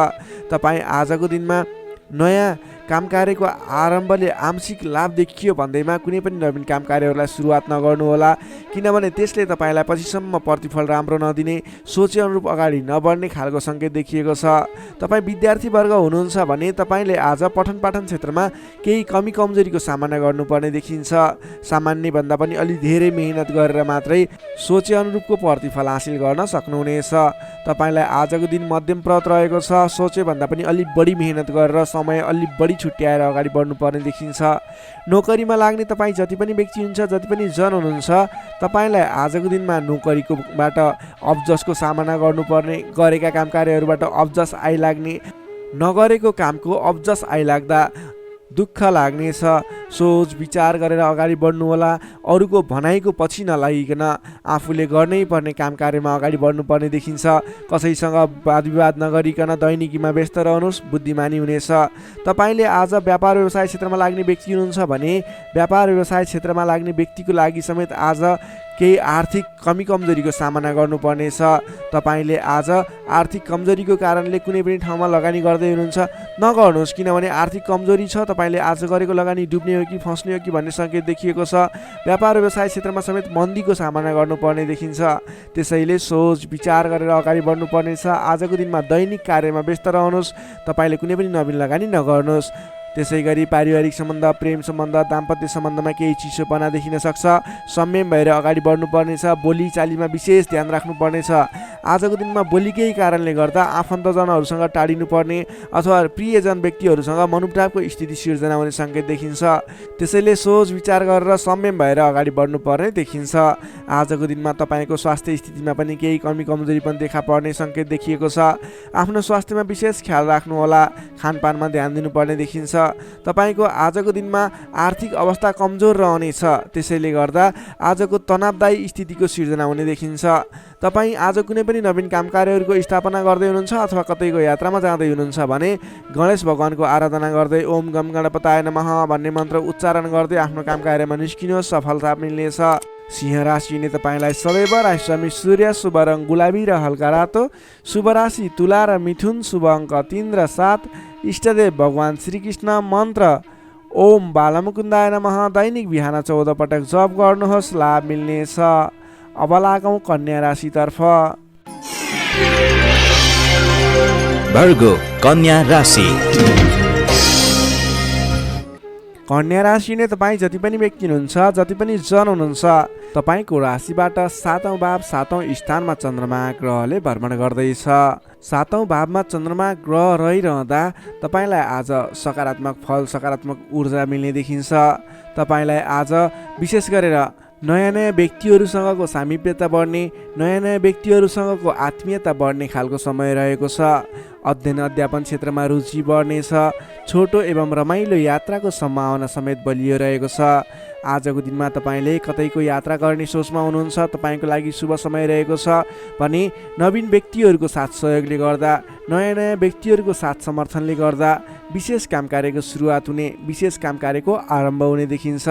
तपाईँ आजको दिनमा नयाँ काम कार्यको आरम्भले आंशिक लाभ देखियो भन्दैमा कुनै पनि नवीन काम कार्यहरूलाई सुरुवात नगर्नुहोला, किनभने त्यसले तपाईँलाई पछिसम्म प्रतिफल राम्रो नदिने, सोचे अनुरूप अगाडि नबढ्ने खालको सङ्केत देखिएको छ। तपाईँ विद्यार्थी वर्ग हुनुहुन्छ भने तपाईँले आज पठन पाठन क्षेत्रमा केही कमी कमजोरीको सामना गर्नुपर्ने देखिन्छ। सामान्यभन्दा पनि अलि धेरै मेहनत गरेर मात्रै सोचे अनुरूपको प्रतिफल हासिल गर्न सक्नुहुनेछ। तपाईँलाई आजको दिन मध्यम प्रत रहेको छ। सोचे भन्दा पनि अलि बढी मेहनत गरेर समय अलि बढी बढी छुट्याएर अगाडि बढ्नुपर्ने देखिन्छ। नोकरीमा लाग्ने तपाईँ जति पनि व्यक्ति हुनुहुन्छ, जति पनि जन हुनुहुन्छ, तपाईँलाई आजको दिनमा नोकरीकोबाट अब्जसको सामना गर्नुपर्ने, गरेका काम कार्यहरूबाट अब्जस आइलाग्ने, नगरेको कामको अब्जस आइलाग्दा दुःख लाग्नेछ। सोच विचार गरेर अगाडि बढ्नु होला। अरूको भनाइको पछि नलागिकन आफूले गर्नै पर्ने काम कार्यमा अगाडि बढ्नुपर्ने देखिन्छ। कसैसँग वाद विवाद नगरिकन दैनिकीमा व्यस्त रहनुहोस्, बुद्धिमानी हुनेछ। तपाईँले आज व्यापार व्यवसाय क्षेत्रमा लाग्ने व्यक्ति हुनुहुन्छ भने व्यापार व्यवसाय क्षेत्रमा लाग्ने व्यक्तिको लागि समेत आज केही आर्थिक कमी कमजोरीको सामना गर्नुपर्नेछ। तपाईँले आज आर्थिक कमजोरीको कारणले कुनै पनि ठाउँमा लगानी गर्दै हुनुहुन्छ, नगर्नुहोस्, किनभने आर्थिक कमजोरी छ। तपाईँले आज गरेको लगानी डुब्ने हो कि फस्ने हो कि भन्ने सङ्केत देखिएको छ। व्यापार व्यवसाय क्षेत्रमा समेत मन्दीको सामना गर्नुपर्ने देखिन्छ। त्यसैले सोच विचार गरेर अगाडि बढ्नुपर्नेछ। आजको दिनमा दैनिक कार्यमा व्यस्त रहनुहोस्। तपाईँले कुनै पनि नवीन लगानी नगर्नुहोस्। त्यसै गरी पारिवारिक सम्बन्ध, प्रेम सम्बन्ध, दाम्पत्य सम्बन्धमा केही चिसोपना देखिन सक्छ। संयम भएर अगाडि बढ्नुपर्नेछ। बोलीचालीमा विशेष ध्यान राख्नुपर्नेछ। आजको दिनमा बोलीकै कारणले गर्दा आफन्तजनहरूसँग टाढिनुपर्ने अथवा प्रियजन व्यक्तिहरूसँग मनमुटावको स्थिति सिर्जना हुने सङ्केत देखिन्छ। त्यसैले सोच विचार गरेर संयम भएर अगाडि बढ्नुपर्ने देखिन्छ। आजको दिनमा तपाईँको स्वास्थ्य स्थितिमा पनि केही कमी कमजोरी पनि देखा पर्ने सङ्केत देखिएको छ। आफ्नो स्वास्थ्यमा विशेष ख्याल राख्नुहोला। खानपानमा ध्यान दिनुपर्ने देखिन्छ। तपाईँको आजको दिनमा आर्थिक अवस्था कमजोर रहनेछ। त्यसैले गर्दा आजको तनावदायी स्थितिको सिर्जना हुने देखिन्छ। तपाईँ आज कुनै पनि नवीन काम कार्यहरूको स्थापना गर्दै हुनुहुन्छ अथवा कतैको यात्रामा जाँदै हुनुहुन्छ भने गणेश भगवानको आराधना गर्दै ओम गम गणपताय नमः भन्ने मन्त्र उच्चारण गर्दै आफ्नो काम कार्यमा निस्किनुहोस्, सफलता मिल्नेछ। सिंह राशिले तपाईँलाई सदैव राशिस्वामी सूर्य, शुभ रङ गुलाबी र हल्का रातो, शुभ राशि तुला र मिथुन, शुभ अङ्क 3 र 7, इष्टदेव भगवान श्रीकृष्ण, मन्त्र ओम बालमुकुन्दाय नमः। दैनिक बिहान 14 पटक जप गर्नुहोस्, लाभ मिल्नेछ। अब लागौँ कन्या राशितर्फ। भर्गो कन्या राशि। कन्या राशिले तपाईँ जति पनि व्यक्ति हुनुहुन्छ, जति पनि जन हुनुहुन्छ, तपाईँको राशिबाट 7औं भाव 7औं स्थानमा चन्द्रमा ग्रहले भ्रमण गर्दैछ। 7औं भावमा चन्द्रमा ग्रह रहिरहँदा तपाईँलाई आज सकारात्मक फल, सकारात्मक ऊर्जा मिल्ने देखिन्छ। तपाईँलाई आज विशेष गरेर नयाँ नयाँ व्यक्तिहरूसँगको सामिप्यता बढ्ने, नयाँ नयाँ व्यक्तिहरूसँगको आत्मीयता बढ्ने खालको समय रहेको छ। अध्ययन अध्यापन क्षेत्रमा रुचि बढ्नेछ। छोटो एवं रमाइलो यात्राको सम्भावना समेत बलियो रहेको छ। आजको दिनमा तपाईँले कतैको यात्रा गर्ने सोचमा हुनुहुन्छ, तपाईँको लागि शुभ समय रहेको छ भने नवीन व्यक्तिहरूको साथ सहयोगले गर्दा, नयाँ नयाँ व्यक्तिहरूको साथ समर्थनले गर्दा विशेष काम कार्यको सुरुवात हुने, विशेष काम कार्यको आरम्भ हुने देखिन्छ।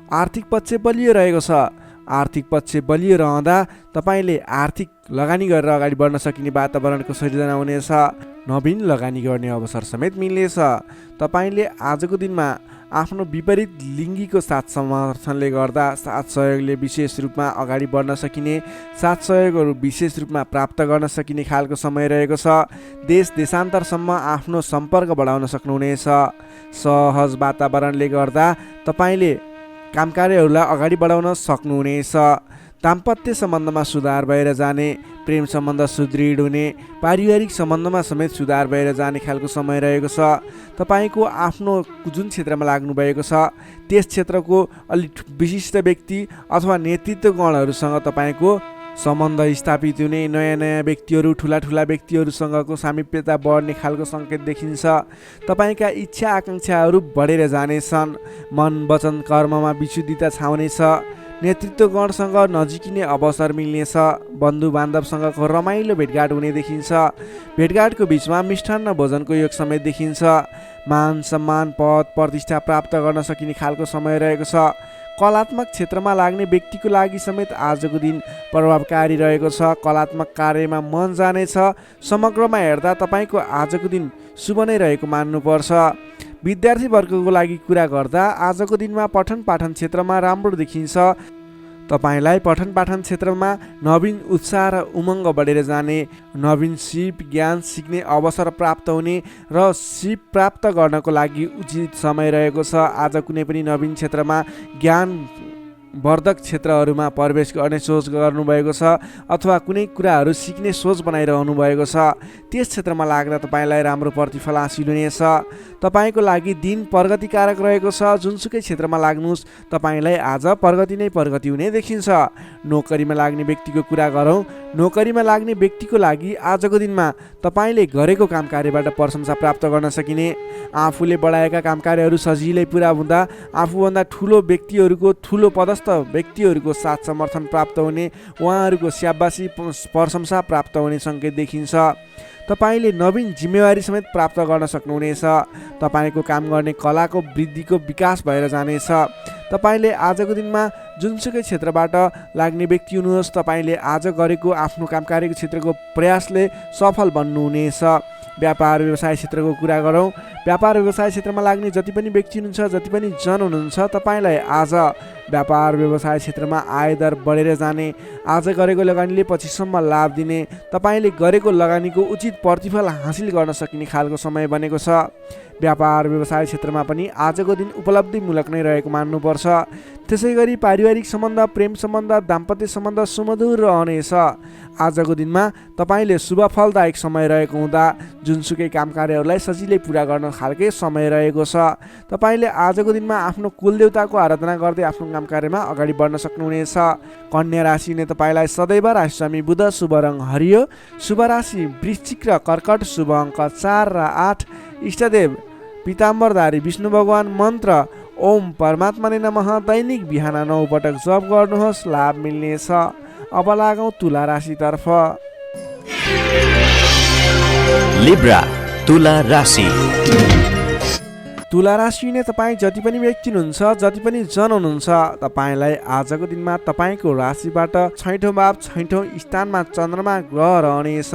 आर्थिक पक्ष बलियो रहेको छ। आर्थिक पक्ष बलियो रहँदा तपाईँले आर्थिक लगानी गरेर अगाडि बढ्न सकिने वातावरणको सिर्जना हुनेछ। नवीन लगानी गर्ने अवसर समेत मिल्नेछ। तपाईँले आजको दिनमा आफ्नो विपरीत लिङ्गीको साथ समर्थनले गर्दा, साथ सहयोगले विशेष रूपमा अगाडि बढ्न सकिने, साथ सहयोगहरू विशेष रूपमा प्राप्त गर्न सकिने खालको समय रहेको छ। देश देशान्तरसम्म आफ्नो सम्पर्क बढाउन सक्नुहुनेछ। सहज वातावरणले गर्दा तपाईँले काम कार्यहरूलाई अगाडि बढाउन सक्नुहुनेछ। दाम्पत्य सम्बन्धमा सुधार भएर जाने, प्रेम सम्बन्ध सुदृढ हुने, पारिवारिक सम्बन्धमा समेत सुधार भएर जाने खालको समय रहेको छ। तपाईँको आफ्नो जुन क्षेत्रमा लाग्नुभएको छ त्यस क्षेत्रको अलिक विशिष्ट व्यक्ति अथवा नेतृत्वगणहरूसँग तपाईँको सम्बन्ध स्थापित हुने, नयाँ नयाँ व्यक्तिहरू, ठुला ठुला व्यक्तिहरूसँगको सामिप्यता बढ्ने खालको सङ्केत देखिन्छ। तपाईँका इच्छा आकाङ्क्षाहरू बढेर जानेछन्। मन वचन कर्ममा विशुद्धिता छाउनेछ। नेतृत्वगणसँग नजिकिने अवसर मिल्नेछ। बन्धु बान्धवसँगको रमाइलो भेटघाट हुने देखिन्छ। भेटघाटको बिचमा मिष्ठान्न भोजनको योग समेत देखिन्छ। मान सम्मान, पद प्रतिष्ठा प्राप्त गर्न सकिने खालको समय रहेको छ। कलात्मक क्षेत्रमा लाग्ने व्यक्तिको लागि समेत आजको दिन प्रभावकारी रहेको छ। कलात्मक कार्यमा मन जानेछ। समग्रमा हेर्दा तपाईँको आजको दिन शुभ नै रहेको मान्नुपर्छ। विद्यार्थी वर्गको लागि कुरा गर्दा आजको दिनमा पठन पाठन क्षेत्रमा राम्रो देखिन्छ। तपाईँलाई पठन पाठन क्षेत्रमा नवीन उत्साह र उमङ्ग बढेर जाने, नवीन सिप ज्ञान सिक्ने अवसर प्राप्त हुने र सिप प्राप्त गर्नको लागि उचित समय रहेको छ। आज कुनै पनि नवीन क्षेत्रमा ज्ञान वर्धक क्षेत्रहरूमा प्रवेश गर्ने सोच गर्नुभएको छ अथवा कुनै कुराहरू सिक्ने सोच बनाइरहनु भएको छ, त्यस क्षेत्रमा लाग्दा तपाईँलाई राम्रो प्रतिफल हासिल हुनेछ। तपाईँको लागि दिन प्रगतिकारक रहेको छ। जुनसुकै क्षेत्रमा लाग्नुहोस् तपाईँलाई आज प्रगति नै प्रगति हुने देखिन्छ। नोकरीमा लाग्ने व्यक्तिको कुरा गरौँ। नोकरीमा लाग्ने व्यक्तिको लागि आजको दिनमा तपाईँले गरेको काम कार्यबाट प्रशंसा प्राप्त गर्न सकिने, आफूले बढाएका काम कार्यहरू सजिलै पुरा हुँदा आफूभन्दा ठुलो व्यक्तिहरूको, ठुलो पदस्थ व्यक्तिहरूको साथ समर्थन प्राप्त हुने, उहाँहरूको स्याबासी प्रशंसा प्राप्त हुने सङ्केत देखिन्छ। तपाईँले नवीन जिम्मेवारी समेत प्राप्त गर्न सक्नुहुनेछ। तपाईँको काम गर्ने कलाको वृद्धिको विकास भएर जानेछ। तपाईँले आजको दिनमा जुनसुकै क्षेत्रबाट लाग्ने व्यक्ति हुनुहोस्, तपाईँले आज गरेको आफ्नो काम कार्यको क्षेत्रको प्रयासले सफल बन्नुहुनेछ। व्यापार व्यवसाय क्षेत्रको कुरा गरौँ। व्यापार व्यवसाय क्षेत्रमा लाग्ने जति पनि व्यक्ति हुनुहुन्छ, जति पनि जन हुनुहुन्छ, तपाईँलाई आज व्यापार व्यवसाय क्षेत्रमा आयदर बढेर जाने, आज गरेको लगानीले पछिसम्म लाभ दिने, तपाईँले गरेको लगानीको उचित प्रतिफल हासिल गर्न सकिने खालको समय बनेको छ। व्यापार व्यवसाय क्षेत्रमा पनि आजको दिन उपलब्धिमूलक नै रहेको मान्नुपर्छ। त्यसै गरी पारिवारिक सम्बन्ध, प्रेम सम्बन्ध, दाम्पत्य सम्बन्ध सुमधुर रहनेछ। आजको दिनमा तपाईँले शुभ फलदायक समय रहेको हुँदा जुनसुकै काम कार्यहरूलाई सजिलै पुरा गर्न खालके समय रहेको छ। तपाईँले आजको दिनमा आफ्नो कुलदेवताको आराधना गर्दै आफ्नो काम कार्यमा अगाडि बढ्न सक्नुहुनेछ। कन्या राशिले तपाईँलाई सदैव राशिस्वामी बुध, शुभ रङ हरियो, शुभ राशि वृश्चिक र कर्कट, शुभ अङ्क 4 र 8, इष्टदेव पीताम्बरधारी विष्णु भगवान, मन्त्र ओम परमात्माले नमः, दैनिक बिहान 9 पटक जप गर्नुहोस्, लाभ मिल्नेछ। अब लागौँ तुला राशितर्फ। लिब्रा तुला राशि। तुला राशि नै तपाईँ जति पनि व्यक्ति हुनुहुन्छ, जति पनि जन हुनुहुन्छ, तपाईँलाई आजको दिनमा तपाईँको राशिबाट छैठौँ भाव, छैठौँ स्थानमा चन्द्रमा ग्रह रहनेछ,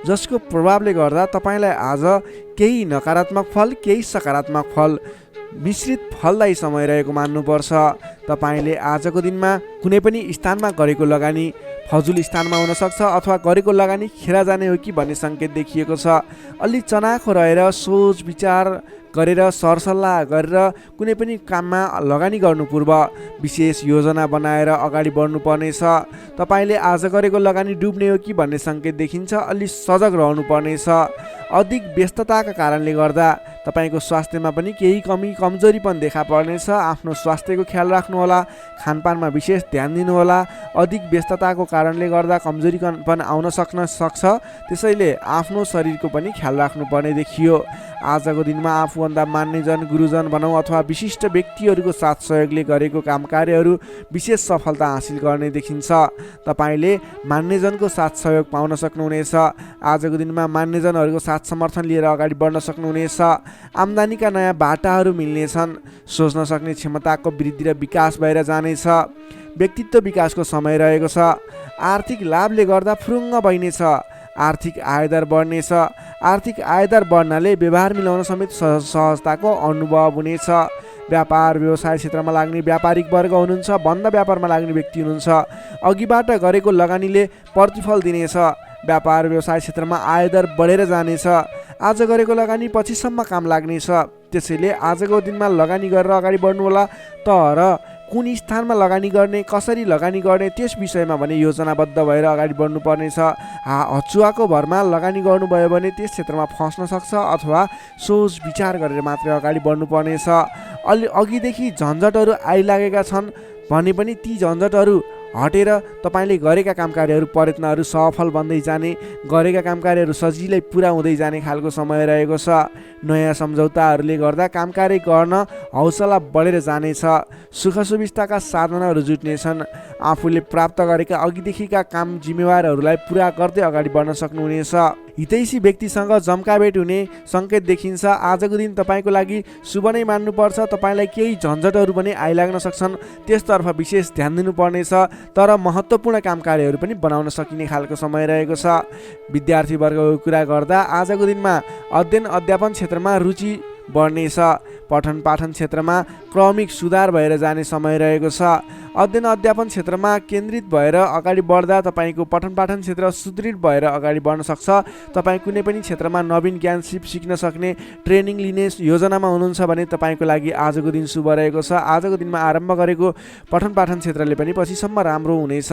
जसको प्रभावले गर्दा तपाईँलाई आज केही नकारात्मक फल, केही सकारात्मक फल मिश्रित फलदायी समय रहेको मान्नुपर्छ। तपाईँले आजको दिनमा कुनै पनि स्थानमा गरेको लगानी फजुल स्थानमा हुनसक्छ अथवा गरेको लगानी खेर जाने हो कि भन्ने सङ्केत देखिएको छ। अलि चनाखो रहेर सोच विचार गरेर सरसल्लाह गरेर कुनै पनि काममा लगानी गर्नु पूर्व विशेष योजना बनाएर अगाडि बढ्नुपर्नेछ। तपाईँले आज गरेको लगानी डुब्ने हो कि भन्ने सङ्केत देखिन्छ। अलि सजग रहनुपर्नेछ। अधिक व्यस्तताका कारणले गर्दा तपाईँको स्वास्थ्यमा पनि केही कमजोरी पनि देखा पर्नेछ। आफ्नो स्वास्थ्यको ख्याल राख्नुहोला, खानपानमा विशेष ध्यान दिनुहोला। अधिक व्यस्तताको कारणले गर्दा कमजोरी पनि आउन सक्छ, त्यसैले आफ्नो शरीरको पनि ख्याल राख्नुपर्ने देखियो। आजको दिनमा आफूभन्दा मान्यजन, गुरुजन भनौँ अथवा विशिष्ट व्यक्तिहरूको साथ सहयोगले गरेको काम कार्यहरू विशेष सफलता हासिल गर्ने देखिन्छ। तपाईँले मान्यजनको साथ सहयोग पाउन सक्नुहुनेछ। आजको दिनमा मान्यजनहरूको साथ समर्थन लिएर अगाडि बढ्न सक्नुहुनेछ। आम्दानीका नयाँ बाटाहरू मिल्नेछन्। सोच्न सक्ने क्षमताको वृद्धि र विकास भएर जानेछ। व्यक्तित्व विकासको समय रहेको छ। आर्थिक लाभले गर्दा फुरुङ्ग बहिनेछ। आर्थिक आयदर बढ्नेछ। आर्थिक आयदर बढ्नाले व्यवहार मिलाउन समेत सहजताको अनुभव हुनेछ। व्यापार व्यवसाय क्षेत्रमा लाग्ने व्यापारिक वर्ग हुनुहुन्छ, बन्द व्यापारमा लाग्ने व्यक्ति हुनुहुन्छ, अघिबाट गरेको लगानीले प्रतिफल दिनेछ। व्यापार व्यवसाय क्षेत्रमा आयदर बढेर जानेछ। आज गरेको लगानी पछिसम्म काम लाग्नेछ। त्यसैले आजको दिनमा लगानी गरेर अगाडि बढ्नुहोला। तर कुन स्थानमा लगानी गर्ने, कसरी लगानी गर्ने, त्यस विषयमा भने योजनाबद्ध भएर अगाडि बढ्नुपर्नेछ। हचुवाको भरमा लगानी गर्नुभयो भने त्यस क्षेत्रमा फस्न सक्छ अथवा सोच विचार गरेर मात्रै अगाडि बढ्नुपर्नेछ। अलि अघिदेखि झन्झटहरू आइलागेका छन् भने पनि ती झन्झटहरू हटेर तपाईँले गरेका काम कार्यहरू, प्रयत्नहरू सफल बन्दै जाने, गरेका काम कार्यहरू सजिलै पुरा हुँदै जाने खालको समय रहेको छ। नयाँ सम्झौताहरूले गर्दा काम कार्य गर्न हौसला बढेर जानेछ। सुख सुविस्ताका साधनहरू जुट्नेछन्। आफूले प्राप्त गरेका अघिदेखिका काम जिम्मेवारहरूलाई पुरा गर्दै अगाडि बढ्न सक्नुहुनेछ। हितैषी व्यक्तिसँग जम्काभेट हुने सङ्केत देखिन्छ। आजको दिन तपाईँको लागि शुभ नै मान्नुपर्छ। तपाईँलाई केही झन्झटहरू पनि आइलाग्न सक्छन्, त्यसतर्फ विशेष ध्यान दिनुपर्नेछ। तर महत्त्वपूर्ण काम कार्यहरू पनि बनाउन सकिने खालको समय रहेको छ। विद्यार्थी वर्गको कुरा गर्दा आजको दिनमा अध्ययन अध्यापन क्षेत्रमा रुचि बढ्नेछ। पठन पाठन क्षेत्रमा क्रमिक सुधार भएर जाने समय रहेको छ। अध्ययन अध्यापन क्षेत्रमा केन्द्रित भएर अगाडि बढ्दा तपाईँको पठन पाठन क्षेत्र सुदृढ भएर अगाडि बढ्न सक्छ। तपाईँ कुनै पनि क्षेत्रमा नवीन ज्ञान सिक्न सक्ने, ट्रेनिङ लिने योजनामा हुनुहुन्छ भने तपाईँको लागि आजको दिन शुभ रहेको छ। आजको दिनमा आरम्भ गरेको पठन पाठन क्षेत्रले पनि पछिसम्म राम्रो हुनेछ।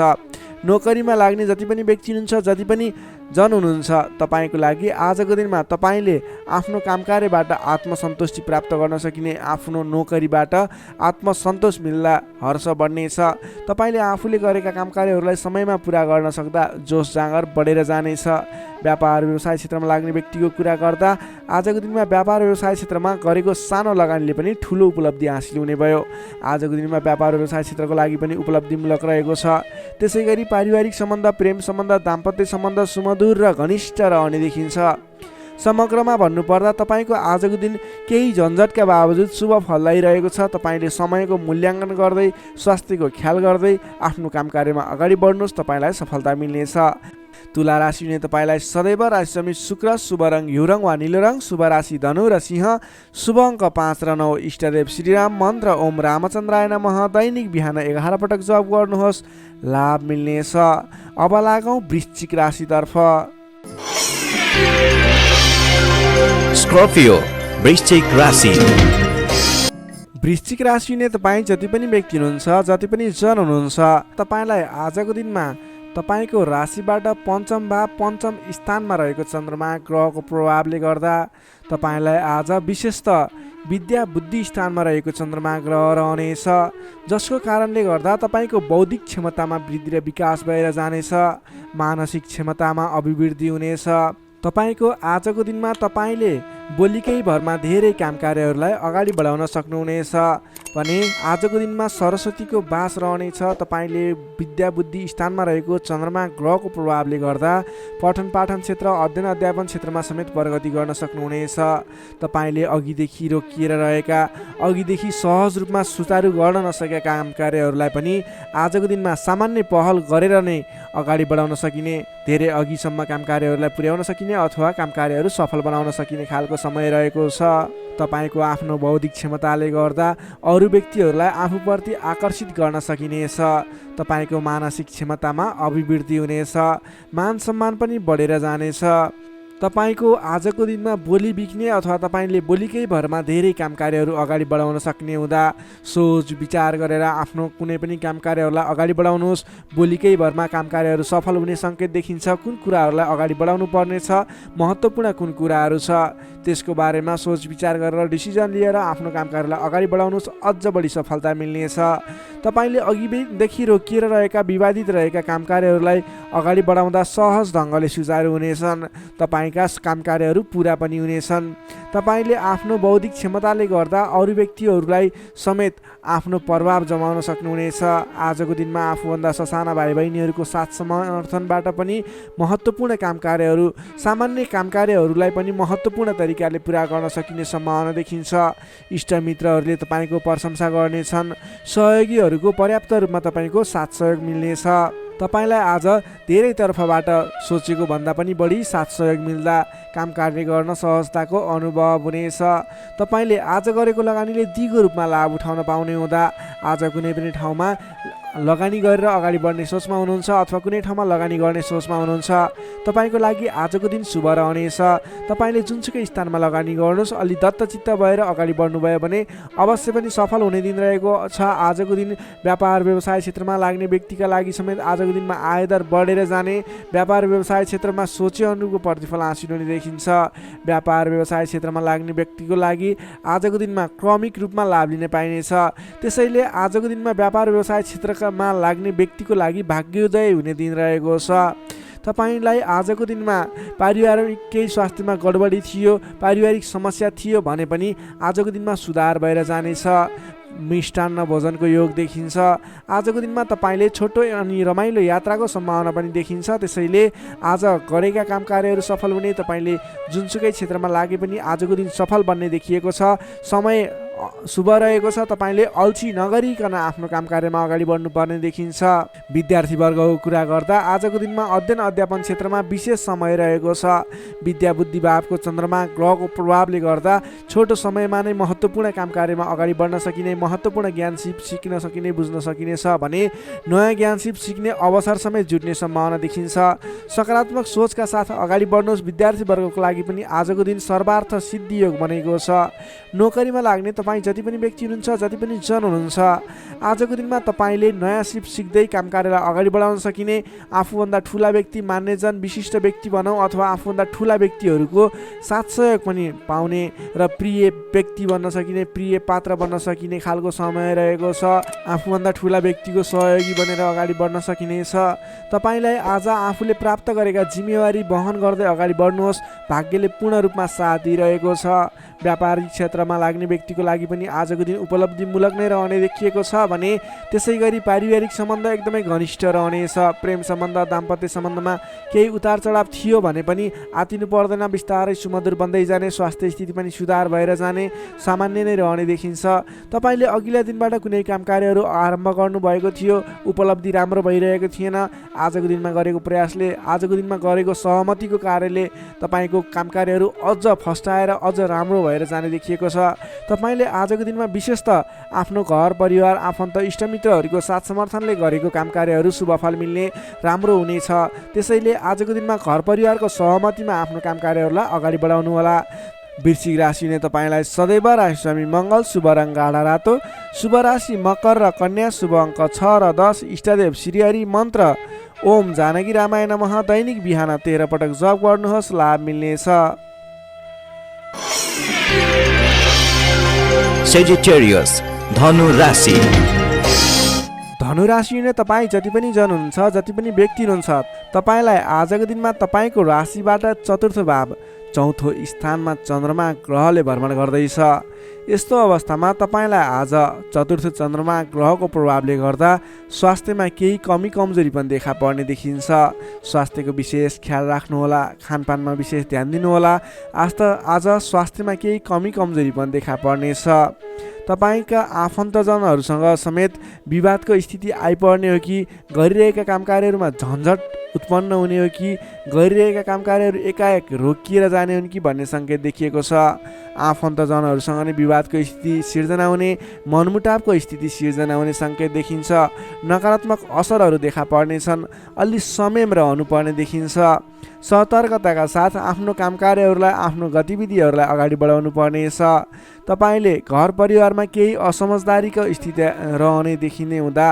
नोकरीमा लाग्ने जति पनि व्यक्ति हुनुहुन्छ, जति पनि जन हुनुहुन्छ, तपाईँको लागि आजको दिनमा तपाईँले आफ्नो कामकार्यबाट आत्मसन्तुष्टि प्राप्त गर्न सकिने, आफ्नो नोकरीबाट आत्मसन्तोष मिल्दा हर्ष बढ्नेछ। तपाईँले आफूले गरेका कामकार्यहरूलाई समयमा पुरा गर्न सक्दा जोस जाँगर बढेर जानेछ। व्यापार व्यवसाय क्षेत्रमा लाग्ने व्यक्तिको कुरा गर्दा आजको दिनमा व्यापार व्यवसाय क्षेत्रमा गरेको सानो लगानीले पनि ठुलो उपलब्धि हासिल हुने भयो। आजको दिनमा व्यापार व्यवसाय क्षेत्रको लागि पनि उपलब्धिमूलक रहेको छ। त्यसै गरी पारिवारिक सम्बन्ध, प्रेम सम्बन्ध, दाम्पत्य सम्बन्ध सुमधुर र घनिष्ठ रहने देखिन्छ। समग्रमा भन्नुपर्दा तपाईँको आजको दिन केही झन्झटका बावजुद शुभ फल ल्याइरहेको छ। तपाईँले समयको मूल्याङ्कन गर्दै, स्वास्थ्यको ख्याल गर्दै आफ्नो काम कार्यमा अगाडि बढ्नुहोस्, तपाईँलाई सफलता मिल्नेछ। तुला राशि हुने तपाईँलाई सदैव राशि समित शुक्र, शुभ रङ हिउँ वा निलो रङ, शुभ राशि धनु र सिंह, शुभ अङ्क 5 र 9। इष्टदेव श्रीराम मन्त्र ओम रामचन्द्राय नमः। दैनिक बिहान 11 पटक जप गर्नुहोस्, लाभ मिल्नेछ। अब लागौँ वृश्चिक राशितर्फ। स्कर्पियो वृश्चिक राशि। वृश्चिक राशि हुने तपाईँ जति पनि व्यक्ति हुनुहुन्छ, जति पनि जन हुनुहुन्छ, तपाईँलाई आजको दिनमा तपाईँको राशिबाट पञ्चम भाव पञ्चम स्थानमा रहेको चन्द्रमा ग्रहको प्रभावले गर्दा तपाईँलाई आज विशेषतः विद्या बुद्धि स्थानमा रहेको चन्द्रमा ग्रह रहनेछ, जसको कारणले गर्दा तपाईँको बौद्धिक क्षमतामा वृद्धि र विकास भएर जानेछ। मानसिक क्षमतामा अभिवृद्धि हुनेछ। तपाईँको आजको दिनमा तपाईँले बोलीकै भरमा धेरै काम कार्यहरूलाई अगाडि बढाउन सक्नुहुनेछ भने आजको दिनमा सरस्वतीको वास रहनेछ। तपाईँले विद्या बुद्धि स्थानमा रहेको चन्द्रमा ग्रहको प्रभावले गर्दा पठन पाठन क्षेत्र, अध्ययन अध्यापन क्षेत्रमा समेत प्रगति गर्न सक्नुहुनेछ। तपाईँले अघिदेखि रोकिएर रहेका, अघिदेखि सहज रूपमा सुचारू गर्न नसकेका काम कार्यहरूलाई पनि आजको दिनमा सामान्य पहल गरेर नै अगाडि बढाउन सकिने, धेरै अघिसम्म काम कार्यहरूलाई पुर्याउन सकिने अथवा काम कार्यहरू सफल बनाउन सकिने खालको समय रहेको छ। तपाईँको आफ्नो बौद्धिक क्षमताले गर्दा अरू व्यक्तिहरूलाई आफूप्रति आकर्षित गर्न सकिनेछ। तपाईँको मानसिक क्षमतामा अभिवृद्धि हुनेछ। मान सम्मान पनि बढेर जानेछ। तपाईँको आजको दिनमा बोली बिक्ने अथवा तपाईँले बोलीकै भरमा धेरै काम कार्यहरू अगाडि बढाउन सक्ने हुँदा सोच विचार गरेर आफ्नो कुनै पनि काम कार्यहरूलाई अगाडि बढाउनुहोस्। बोलीकै भरमा काम कार्यहरू सफल हुने सङ्केत देखिन्छ। कुन कुराहरूलाई अगाडि बढाउनु पर्नेछ, महत्त्वपूर्ण कुन कुराहरू छ, त्यसको बारेमा सोच विचार गरेर डिसिजन लिएर आफ्नो काम कार्यलाई अगाडि बढाउनुहोस्, अझ बढी सफलता मिल्नेछ। तपाईँले अघिदेखि रोकिएर रहेका, विवादित रहेका काम कार्यहरूलाई अगाडि बढाउँदा सहज ढङ्गले सुचारू हुनेछन्। तपाईँका काम कार्यहरू पुरा पनि हुनेछन्। तपाईँले आफ्नो बौद्धिक क्षमताले गर्दा अरू व्यक्तिहरूलाई समेत आफ्नो प्रभाव जमाउन सक्नुहुनेछ। आजको दिनमा आफूभन्दा ससाना भाइ बहिनीहरूको साथ समर्थनबाट पनि महत्त्वपूर्ण काम कार्यहरू, सामान्य काम कार्यहरूलाई पनि महत्त्वपूर्ण तरिकाले पुरा गर्न सकिने सम्भावना देखिन्छ। इष्टमित्रहरूले तपाईँको प्रशंसा गर्नेछन्। सहयोगीहरूको पर्याप्त रूपमा तपाईँको साथ सहयोग मिल्नेछ। तपाईँलाई आज धेरै तर्फबाट सोचेको भन्दा पनि बढी साथ सहयोग मिल्दा काम कार्य गर्न सहजताको अनुभव हुनेछ। तपाईँले आज गरेको लगानीले दिगो रूपमा लाभ उठाउन पाउने हुँदा आज कुनै पनि ठाउँमा लगानी गरेर अगाडि बढ्ने सोचमा हुनुहुन्छ अथवा कुनै ठाउँमा लगानी गर्ने सोचमा हुनुहुन्छ, तपाईँको लागि आजको दिन शुभ रहनेछ। तपाईँले जुनसुकै स्थानमा लगानी गर्नुहोस्, अलि दत्तचित्त भएर अगाडि बढ्नुभयो भने अवश्य पनि सफल हुने दिन रहेको छ। आजको दिन व्यापार व्यवसाय क्षेत्रमा लाग्ने व्यक्तिका लागि समेत आजको दिनमा आयदर बढेर जाने, व्यापार व्यवसाय क्षेत्रमा सोचे अनुरूपको प्रतिफल हासिल हुने देखिन्छ। व्यापार व्यवसाय क्षेत्रमा लाग्ने व्यक्तिको लागि आजको दिनमा क्रमिक रूपमा लाभ लिन पाइनेछ। त्यसैले आजको दिनमा व्यापार व्यवसाय क्षेत्रमा लाग्ने व्यक्तिको लागि भाग्योदय हुने दिन रहेको छ। तपाईँलाई आजको दिनमा पारिवारिक केही स्वास्थ्यमा गडबडी थियो, पारिवारिक समस्या थियो भने पनि आजको दिनमा सुधार भएर जानेछ। मिष्टान्न भोजनको योग देखिन्छ। आजको दिनमा तपाईँले छोटो अनि रमाइलो यात्राको सम्भावना पनि देखिन्छ। त्यसैले आज गरेका काम कार्यहरू सफल हुने, तपाईँले जुनसुकै क्षेत्रमा लागे पनि आजको दिन सफल बन्ने देखिएको छ। समय शुभ रहेको छ। तपाईँले अल्छी नगरिकन आफ्नो काम कार्यमा अगाडि बढ्नुपर्ने देखिन्छ। विद्यार्थी वर्गको कुरा गर्दा आजको दिनमा अध्ययन अध्यापन क्षेत्रमा विशेष समय रहेको छ। विद्या बुद्धि भावको चन्द्रमा ग्रहको प्रभावले गर्दा छोटो समयमा नै महत्त्वपूर्ण काम कार्यमा अगाडि बढ्न सकिने, महत्त्वपूर्ण ज्ञान सिक्न सकिने, बुझ्न सकिने छ भने नयाँ ज्ञान सिक्ने अवसर समेत जुट्ने सम्भावना देखिन्छ। सकारात्मक सोचका साथ अगाडि बढ्नुहोस्। विद्यार्थी वर्गको लागि पनि आजको दिन सर्वार्थ सिद्धि योग बनेको छ। नोकरीमा लाग्ने तपाईँ जति पनि व्यक्ति हुनुहुन्छ, जति पनि जन हुनुहुन्छ, आजको दिनमा तपाईँले नयाँ सिक्दै काम कार्यलाई अगाडि बढाउन सकिने, आफूभन्दा ठुला व्यक्ति, मान्यजन, विशिष्ट व्यक्ति भनौँ अथवा आफूभन्दा ठुला व्यक्तिहरूको साथ सहयोग पनि पाउने र प्रिय व्यक्ति बन्न सकिने, प्रिय पात्र बन्न सकिने खालको समय रहेको छ। आफूभन्दा ठुला व्यक्तिको सहयोगी बनेर अगाडि बढ्न सकिनेछ। तपाईँलाई आज आफूले प्राप्त गरेका जिम्मेवारी वहन गर्दै अगाडि बढ्नुहोस्। भाग्यले पूर्ण रूपमा साथ दिइरहेको छ। व्यापारिक क्षेत्रमा लाग्ने व्यक्तिको लागि पनि आजको दिन उपलब्धिमूलक नै रहने देखिएको छ भने त्यसै गरी पारिवारिक सम्बन्ध एकदमै घनिष्ठ रहनेछ। प्रेम सम्बन्ध, दाम्पत्य सम्बन्धमा केही उतार चढाव थियो भने पनि आतिनु पर्दैन, बिस्तारै सुमधुर बन्दै जाने, स्वास्थ्य स्थिति पनि सुधार भएर जाने, सामान्य नै रहने देखिन्छ। तपाईँले अघिल्ला दिनबाट कुनै काम कार्यहरू आरम्भ गर्नुभएको थियो, उपलब्धि राम्रो भइरहेको थिएन। आजको दिनमा गरेको प्रयासले, आजको दिनमा गरेको सहमतिको कार्यले तपाईँको काम कार्यहरू अझ फस्टाएर अझ राम्रो भएर जाने देखिएको छ। तपाईँले आजको दिनमा विशेष त आफ्नो घर परिवार, आफन्त, इष्टमित्रहरूको साथ समर्थनले गरेको काम कार्यहरू शुभफल मिल्ने, राम्रो हुनेछ। त्यसैले आजको दिनमा घर परिवारको सहमतिमा आफ्नो काम कार्यहरूलाई अगाडि बढाउनु होला। वृश्चिक राशिले तपाईँलाई सदैव राशिस्वामी मङ्गल, शुभ रङ गाढा रातो, शुभ राशि मकर र कन्या, शुभ अङ्क 6 र 10, इष्टदेव श्रीहरि, मन्त्र ओम जानकी रामाय नमः। दैनिक बिहान 13 पटक जप गर्नुहोस्, लाभ मिल्नेछ। Sagittarius, धनु राशि। धनु राशिले तपाईँ जति पनि जन हुनुहुन्छ, जति पनि व्यक्ति हुनुहुन्छ, तपाईँलाई आजको दिनमा तपाईँको राशिबाट चतुर्थ भाव, चौथो स्थानमा चन्द्रमा ग्रहले भ्रमण गर्दैछ। यस्तो अवस्थामा तपाईँलाई आज चतुर्थ चन्द्रमा ग्रहको प्रभावले गर्दा स्वास्थ्यमा केही कमी कमजोरी पनि देखा पर्ने देखिन्छ। स्वास्थ्यको विशेष ख्याल राख्नुहोला, खानपानमा विशेष ध्यान दिनुहोला। आज स्वास्थ्यमा केही कमी कमजोरी पनि देखा पर्नेछ। तपाईँका आफन्तजनहरूसँग समेत विवादको स्थिति आइपर्ने हो कि गरिरहेका काम कार्यहरूमा झन्झट उत्पन्न हुने हो कि गरिरहेका काम कार्यहरू एकाएक रोकिएर जाने हुन् कि भन्ने सङ्केत देखिएको छ। आफन्तजनहरूसँग नै विवादको स्थिति सिर्जना हुने, मनमुटावको स्थिति सिर्जना हुने सङ्केत देखिन्छ। नकारात्मक असरहरू देखा पर्नेछन्। अलि संयम रहनुपर्ने देखिन्छ। सतर्कताका साथ आफ्नो काम कार्यहरूलाई, आफ्नो गतिविधिहरूलाई अगाडि बढाउनु पर्नेछ। तपाईँले घर परिवारमा केही असमझदारीको स्थिति रहने देखिने हुँदा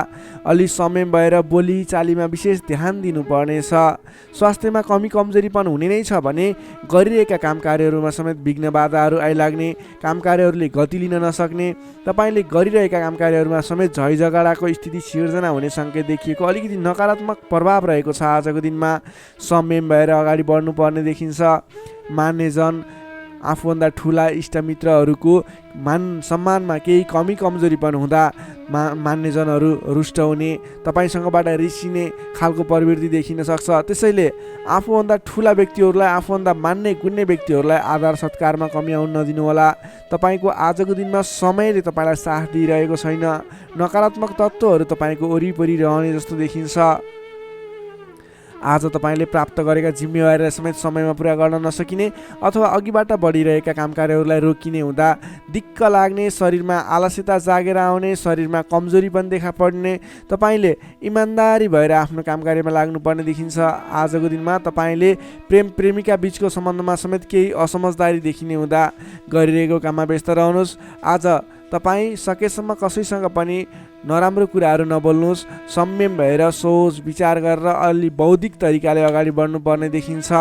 अलि संयम भएर बोली चालीमा विशेष ध्यान दिनुपर्नेछ। स्वास्थ्यमा कमी कमजोरी पनि हुने नै छ भने गरिरहेका काम कार्यहरूमा समेत विघ्न बाधाहरू आइलाग्ने, काम कार्यहरूले गति लिन नसक्ने, तपाईँले गरिरहेका काम कार्यहरूमा समेत झैझगडाको स्थिति सिर्जना हुने सङ्केत देखिएको, अलिकति नकारात्मक प्रभाव रहेको छ। आजको दिनमा संयम भएर अगाडि बढ्नुपर्ने देखिन्छ। मान्यजन, आफूभन्दा ठुला इष्टमित्रहरूको मान सम्मानमा केही कमी कमजोरी पनि हुँदा मान्यजनहरू रुष्ट हुने, तपाईँसँगबाट रिसिने खालको प्रवृत्ति देखिन सक्छ। त्यसैले आफूभन्दा ठुला व्यक्तिहरूलाई, आफूभन्दा मान्ने गुन्ने व्यक्तिहरूलाई आदर सत्कारमा कमी आउन नदिनुहोला। तपाईँको आजको दिनमा समयले तपाईँलाई साथ दिइरहेको छैन। नकारात्मक तत्त्वहरू तपाईँको वरिपरि रहने जस्तो देखिन्छ। आज तपाईँले प्राप्त गरेका जिम्मेवारीलाई समेत समयमा पुरा गर्न नसकिने अथवा अघिबाट बढिरहेका काम कार्यहरूलाई रोकिने हुँदा दिक्क लाग्ने, शरीरमा आलस्यता जागेर आउने, शरीरमा कमजोरी पनि देखा पर्ने, तपाईँले इमान्दारी भएर आफ्नो काम कार्यमा लाग्नुपर्ने देखिन्छ। आजको दिनमा तपाईँले प्रेम प्रेमिका बिचको सम्बन्धमा समेत केही असमझदारी देखिने हुँदा गरिरहेको काममा व्यस्त रहनुहोस्। आज तपाईँ सकेसम्म कसैसँग पनि नराम्रो कुराहरू नबोल्नुहोस्। संयम भएर सोच विचार गरेर अलि बौद्धिक तरिकाले अगाडि बढ्नुपर्ने देखिन्छ।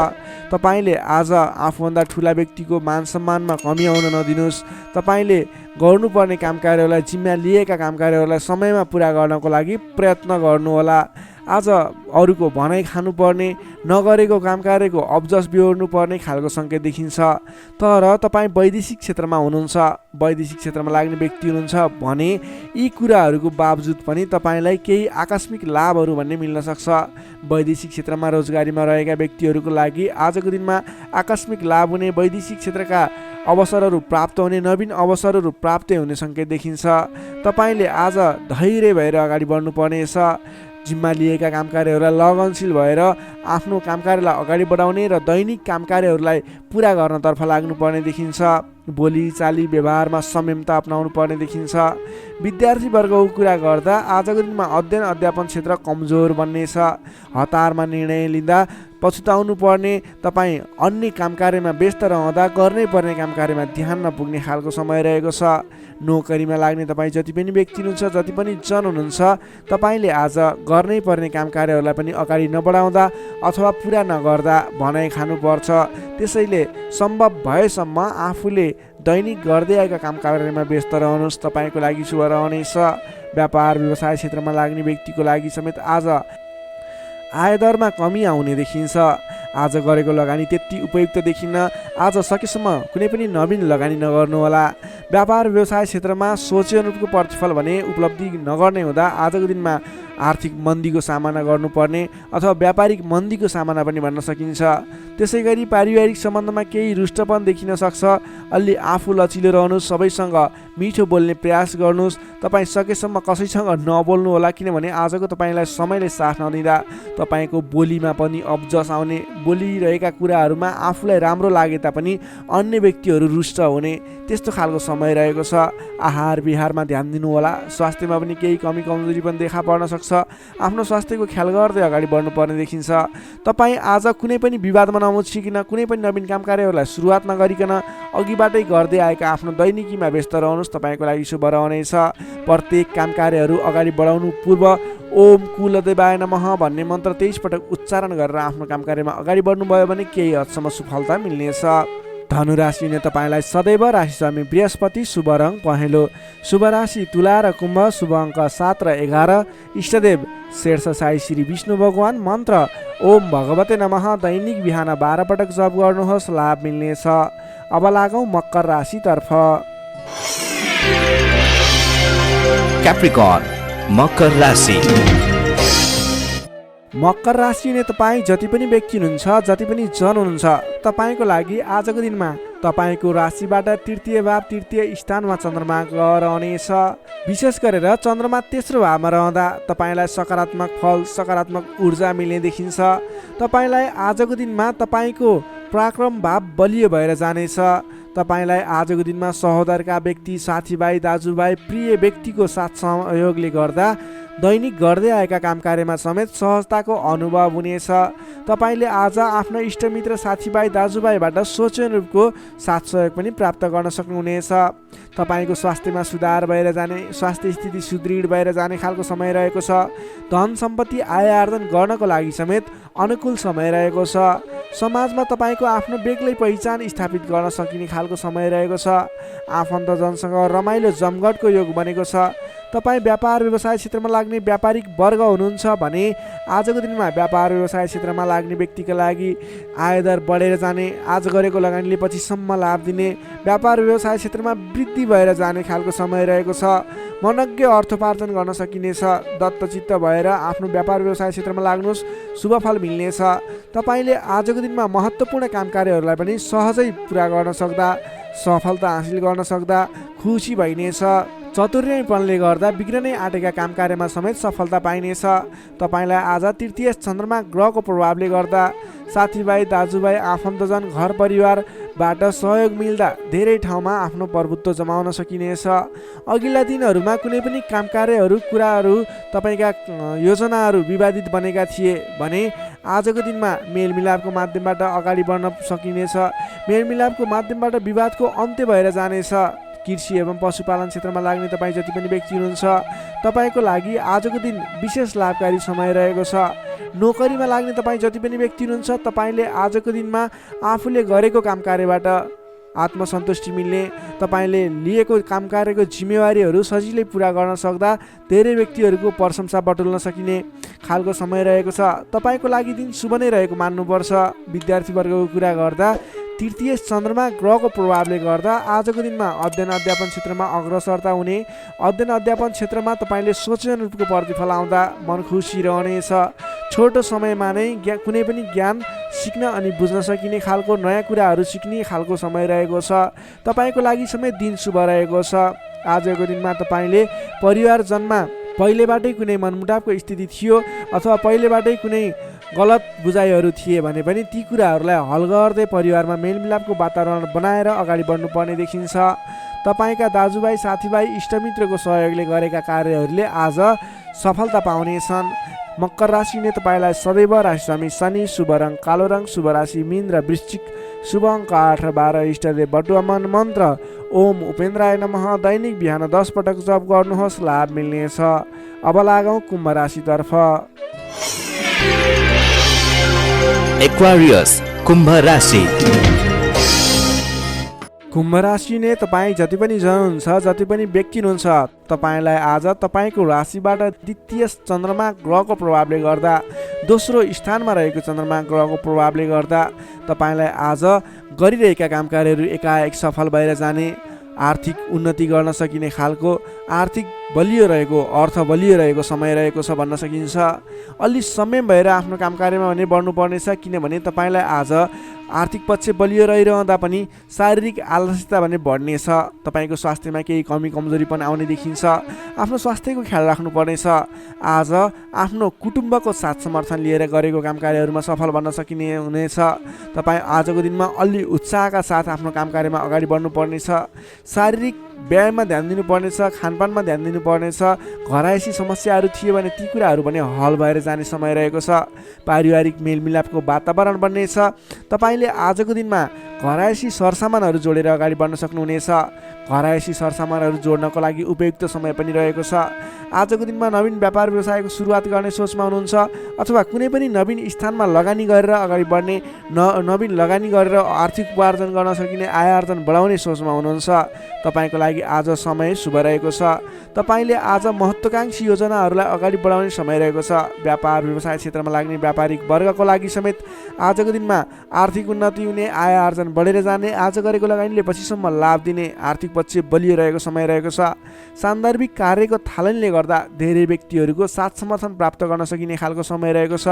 तपाईँले आज आफूभन्दा ठुला व्यक्तिको मान सम्मानमा कमी आउन नदिनुहोस्। तपाईँले गर्नुपर्ने काम कार्यहरूलाई, जिम्मा लिएका काम कार्यहरूलाई समयमा पुरा गर्नको लागि प्रयत्न गर्नुहोला। आज अरूको भनाइ खानुपर्ने, नगरेको काम कार्यको अब्जस बिहोर्नु पर्ने खालको सङ्केत देखिन्छ। तर तपाईँ वैदेशिक क्षेत्रमा हुनुहुन्छ, वैदेशिक क्षेत्रमा लाग्ने व्यक्ति हुनुहुन्छ भने यी कुराहरूको बावजुद पनि तपाईँलाई केही आकस्मिक लाभहरू भन्ने मिल्न सक्छ। वैदेशिक क्षेत्रमा रोजगारीमा रहेका व्यक्तिहरूको लागि आजको दिनमा आकस्मिक लाभ हुने, वैदेशिक क्षेत्रका अवसरहरू प्राप्त हुने, नवीन अवसरहरू प्राप्त हुने सङ्केत देखिन्छ। तपाईँले आज धैर्य भएर अगाडि बढ्नुपर्नेछ। जिम्मा लिएका काम कार्यहरूलाई लगनशील भएर आफ्नो काम कार्यलाई अगाडि बढाउने र दैनिक काम कार्यहरूलाई पुरा गर्नतर्फ लाग्नुपर्ने देखिन्छ। बोली चाली व्यवहारमा संयमता अपनाउनु पर्ने देखिन्छ। विद्यार्थी वर्गको कुरा गर्दा आजको दिनमा अध्ययन अध्यापन क्षेत्र कमजोर बन्नेछ। हतारमा निर्णय लिँदा पछुताउनु पर्ने, तपाईँ अन्य काम कार्यमा व्यस्त रहँदा गर्नै पर्ने काम कार्यमा ध्यान नपुग्ने खालको समय रहेको छ। नोकरीमा लाग्ने तपाईँ जति पनि व्यक्ति हुनुहुन्छ, जति पनि जन हुनुहुन्छ, तपाईँले आज गर्नै पर्ने काम कार्यहरूलाई पनि अगाडि नबढाउँदा अथवा पुरा नगर्दा भनाइ खानुपर्छ। त्यसैले सम्भव भएसम्म आफूले दैनिक गर्दै आएका काम कार्यमा व्यस्त रहनुहोस्, तपाईँको लागि शुभ रहनेछ। व्यापार व्यवसाय क्षेत्रमा लाग्ने व्यक्तिको लागि समेत आज आयदरमा कमी आउने देखिन्छ। आज गरेको लगानी त्यति उपयुक्त देखिन्न। आज सकेसम्म कुनै पनि नवीन लगानी नगर्नुहोला। व्यापार व्यवसाय क्षेत्रमा सोचे अनुरूपको प्रतिफल भने उपलब्धि नगर्ने हुँदा आजको दिनमा आर्थिक मन्दीको सामना गर्नुपर्ने अथवा व्यापारिक मन्दीको सामना पनि भन्न सकिन्छ। त्यसै गरी पारिवारिक सम्बन्धमा केही रुष्टपन देखिन सक्छ। अलि आफू लचिलो रहनुहोस्, सबैसँग मिठो बोल्ने प्रयास गर्नुहोस्। तपाईँ सकेसम्म कसैसँग नबोल्नु होला, किनभने आजको तपाईँलाई समयले साथ नदिँदा तपाईँको बोलीमा पनि अब्जस आउने, बोलिरहेका कुराहरूमा आफूलाई राम्रो लागे तापनि अन्य व्यक्तिहरू रुष्ट हुने त्यस्तो खालको समय रहेको छ। आहार विहारमा ध्यान दिनु होला। स्वास्थ्यमा पनि केही कमी कमजोरी पनि देखा पर्न सक्छ। आफ्नो स्वास्थ्यको ख्याल गर्दै अगाडि बढ्नुपर्ने देखिन्छ। तपाईँ आज कुनै पनि विवादमा नमुछिकन, कुनै पनि नवीन काम कार्यहरूलाई सुरुवात नगरिकन अघिबाटै गर्दै आएका आफ्नो दैनिकीमा व्यस्त रहनुहोस्, तपाईँको लागि शुभ रहनेछ। प्रत्येक काम कार्यहरू अगाडि बढाउनु पूर्व ओम कुलदेवाय नमः भन्ने मन्त्र 23 पटक उच्चारण गरेर आफ्नो काम कार्यमा अगाडि बढ्नुभयो भने केही हदसम्म सफलता मिल्नेछ। धनुराशिले तपाईँलाई सदैव राशिस्वामी बृहस्पति, शुभ रङ पहेँलो, शुभ राशि तुला र कुम्भ, शुभ अङ्क 7 र 11, इष्टदेव शेर्ष साई श्री विष्णु भगवान, मन्त्र ओम भगवते नमः। दैनिक बिहान 12 पटक जप गर्नुहोस्, लाभ मिल्नेछ। अब लागौँ मकर राशितर्फ। क्याप्रिकर्न मकर राशि। मकर राशि हुने तपाईँ जति पनि व्यक्ति हुनुहुन्छ, जति पनि जन हुनुहुन्छ, तपाईँको लागि आजको दिनमा तपाईँको राशिबाट तृतीय भाव, तृतीय स्थानमा चन्द्रमा रहनेछ। विशेष गरेर चन्द्रमा तेस्रो भावमा रहँदा तपाईँलाई सकारात्मक फल, सकारात्मक ऊर्जा मिल्ने देखिन्छ। तपाईँलाई आजको दिनमा तपाईँको पराक्रम भाव बलियो भएर जानेछ। तपाईँलाई आजको दिनमा सहोदरका व्यक्ति, साथीभाइ, दाजुभाइ, प्रिय व्यक्तिको साथ सहयोगले गर्दा दैनिक गर्दै आएका काम कार्यमा समेत सहजताको अनुभव हुनेछ। तपाईँले आज आफ्ना इष्टमित्र, साथीभाइ, दाजुभाइबाट सोचे अनुरूपको साथ सहयोग पनि प्राप्त गर्न सक्नुहुनेछ। तपाईँको स्वास्थ्यमा सुधार भएर जाने, स्वास्थ्य स्थिति सुदृढ भएर जाने खालको समय रहेको छ। धन सम्पत्ति आय आर्जन गर्नको लागि समेत अनुकूल समय रहेको छ। समाजमा तपाईँको आफ्नो बेग्लै पहिचान स्थापित गर्न सकिने खालको समय रहेको छ। आफन्तजनसँग रमाइलो जमघटको योग बनेको छ। तपाईँ व्यापार व्यवसाय क्षेत्रमा लाग्ने व्यापारिक वर्ग हुनुहुन्छ भने आजको दिनमा व्यापार व्यवसाय क्षेत्रमा लाग्ने व्यक्तिका लागि आयदर बढेर जाने, आज गरेको लगानीले पछिसम्म लाभ दिने, व्यापार व्यवसाय क्षेत्रमा वृद्धि भएर जाने खालको समय रहेको छ। मनज्ञ अर्थोपार्जन गर्न सकिनेछ। दत्तचित्त भएर आफ्नो व्यापार व्यवसाय क्षेत्रमा लाग्नुहोस्, शुभ फल मिल्नेछ। तपाईँले आजको दिनमा महत्त्वपूर्ण काम कार्यहरूलाई पनि सहजै पुरा गर्न सक्दा, सफलता हासिल गर्न सक्दा खुसी भइनेछ। चतुर्यपनले गर्दा बिग्रनै आँटेका काम कार्यमा समेत सफलता पाइनेछ। तपाईँलाई आज तृतीय चन्द्रमा ग्रहको प्रभावले गर्दा साथीभाइ, दाजुभाइ, आफन्तजन, घर परिवारबाट सहयोग मिल्दा धेरै ठाउँमा आफ्नो प्रभुत्व जमाउन सकिनेछ। अघिल्ला दिनहरूमा कुनै पनि काम कार्यहरू, कुराहरू, तपाईँका योजनाहरू विवादित बनेका थिए भने आजको दिनमा मेलमिलापको माध्यमबाट अगाडि बढ्न सकिनेछ। मेलमिलापको माध्यमबाट विवादको अन्त्य भएर जानेछ। कृषि एवं पशुपालन क्षेत्रमा लाग्ने तपाईँ जति पनि व्यक्ति हुनुहुन्छ, तपाईँको लागि आजको दिन विशेष लाभकारी समय रहेको छ। नोकरीमा लाग्ने तपाईँ जति पनि व्यक्ति हुनुहुन्छ, तपाईँले आजको दिनमा आफूले गरेको काम कार्यबाट आत्मसन्तुष्टि मिल्ने, तपाईँले लिएको काम कार्यको जिम्मेवारीहरू सजिलै पुरा गर्न सक्दा धेरै व्यक्तिहरूको प्रशंसा बटुल्न सकिने खालको समय रहेको छ। तपाईँको लागि दिन शुभ नै रहेको मान्नुपर्छ। विद्यार्थीवर्गको कुरा गर्दा तृतीय चन्द्रमा ग्रहको प्रभावले गर्दा आजको दिनमा अध्ययन अध्यापन क्षेत्रमा अग्रसरता हुने, अध्ययन अध्यापन क्षेत्रमा तपाईँले सोचे अनुरूपको प्रतिफल आउँदा मन खुसी रहनेछ। छोटो समयमा नै कुनै पनि ज्ञान सिक्न अनि बुझ्न सकिने खालको नयाँ कुराहरू सिक्ने खालको समय रहेको छ। तपाईँको लागि समय दिन शुभ रहेको छ। आजको दिनमा तपाईँले परिवारजनमा पहिलेबाटै कुनै मनमुटावको स्थिति थियो अथवा पहिलेबाटै कुनै गलत बुझाइहरू थिए भने पनि ती कुराहरूलाई हल गर्दै परिवारमा मेलमिलापको वातावरण बनाएर अगाडि बढ्नुपर्ने देखिन्छ। तपाईँका दाजुभाइ साथीभाइ इष्टमित्रको सहयोगले गरेका कार्यहरूले आज सफलता पाउनेछन्। मकर राशिले तपाईँलाई सदैव राशिस्वामी शनि, शुभ रङ कालो रङ, शुभ राशि मीन र वृश्चिक, शुभ अङ्क 8 र 12, इष्टदेव बटुवामन, मन्त्र ओम उपेन्द्राय नमः। दैनिक बिहान 10 पटक जप गर्नुहोस्, लाभ मिल्नेछ। अब लागौँ कुम्भ राशितर्फ। एक्वारियस कुम्भ राशि। कुम्भ राशि नै तपाईँ जति पनि जन हुनुहुन्छ, जति पनि व्यक्ति हुनुहुन्छ, तपाईँलाई आज तपाईँको राशिबाट द्वितीय चन्द्रमा ग्रहको प्रभावले गर्दा, दोस्रो स्थानमा रहेको चन्द्रमा ग्रहको प्रभावले गर्दा तपाईँलाई आज गरिरहेका काम कार्यहरू एकाएक सफल भएर जाने, आर्थिक उन्नति गर्न सकिने खालको, आर्थिक बलियो रहेको, अर्थ बलियो रहेको समय रहेको छ भन्न सकिन्छ। अलि संयम भएर आफ्नो काम कार्यमा भने बढ्नुपर्नेछ, किनभने तपाईँलाई आज आर्थिक पक्ष बलियो रहिरहँदा पनि शारीरिक आलस्यता भने बढ्नेछ। तपाईँको स्वास्थ्यमा केही कमी कमजोरी पनि आउने देखिन्छ। आफ्नो स्वास्थ्यको ख्याल राख्नुपर्नेछ। आज आफ्नो कुटुम्बको साथ समर्थन लिएर गरेको काम कार्यहरूमा सफल बन्न सकिने हुनेछ। तपाईँ आजको दिनमा अलि उत्साहका साथ आफ्नो काम कार्यमा अगाडि बढ्नुपर्नेछ। शारीरिक व्यायाममा ध्यान दिनुपर्नेछ, खानपानमा ध्यान दिनुपर्नेछ। घरायसी समस्याहरू थिए भने ती कुराहरू पनि हल भएर जाने समय रहेको छ। पारिवारिक मेलमिलापको वातावरण बन्नेछ। तपाईँले आजको दिनमा घरायसी सरसामानहरू जोडेर अगाडि बढ्न सक्नुहुनेछ। घरायसी सरसामानहरू जोड्नको लागि उपयुक्त समय पनि रहेको छ। आजको दिनमा नवीन व्यापार व्यवसायको सुरुवात गर्ने सोचमा हुनुहुन्छ अथवा कुनै पनि नवीन स्थानमा लगानी गरेर अगाडि बढ्ने, नवीन लगानी गरेर आर्थिक उपार्जन गर्न सकिने, आय आर्जन बढाउने सोचमा हुनुहुन्छ। तपाईँको लागि आज समय शुभ रहेको छ। तपाईँले आज महत्त्वाकांक्षी योजनाहरूलाई अगाडि बढाउने समय रहेको छ। व्यापार व्यवसाय क्षेत्रमा लाग्ने व्यापारिक वर्गको लागि समेत आजको दिनमा आर्थिक उन्नति हुने, आय आर्जन बढेर जाने, आज गरेको लगानीले पछिसम्म लाभ दिने, आर्थिक पक्ष बलियो रहेको समय रहेको छ। सान्दर्भिक कार्यको थालनीले गर्दा धेरै व्यक्तिहरूको साथ समर्थन प्राप्त गर्न सकिने खालको समय रहेको छ।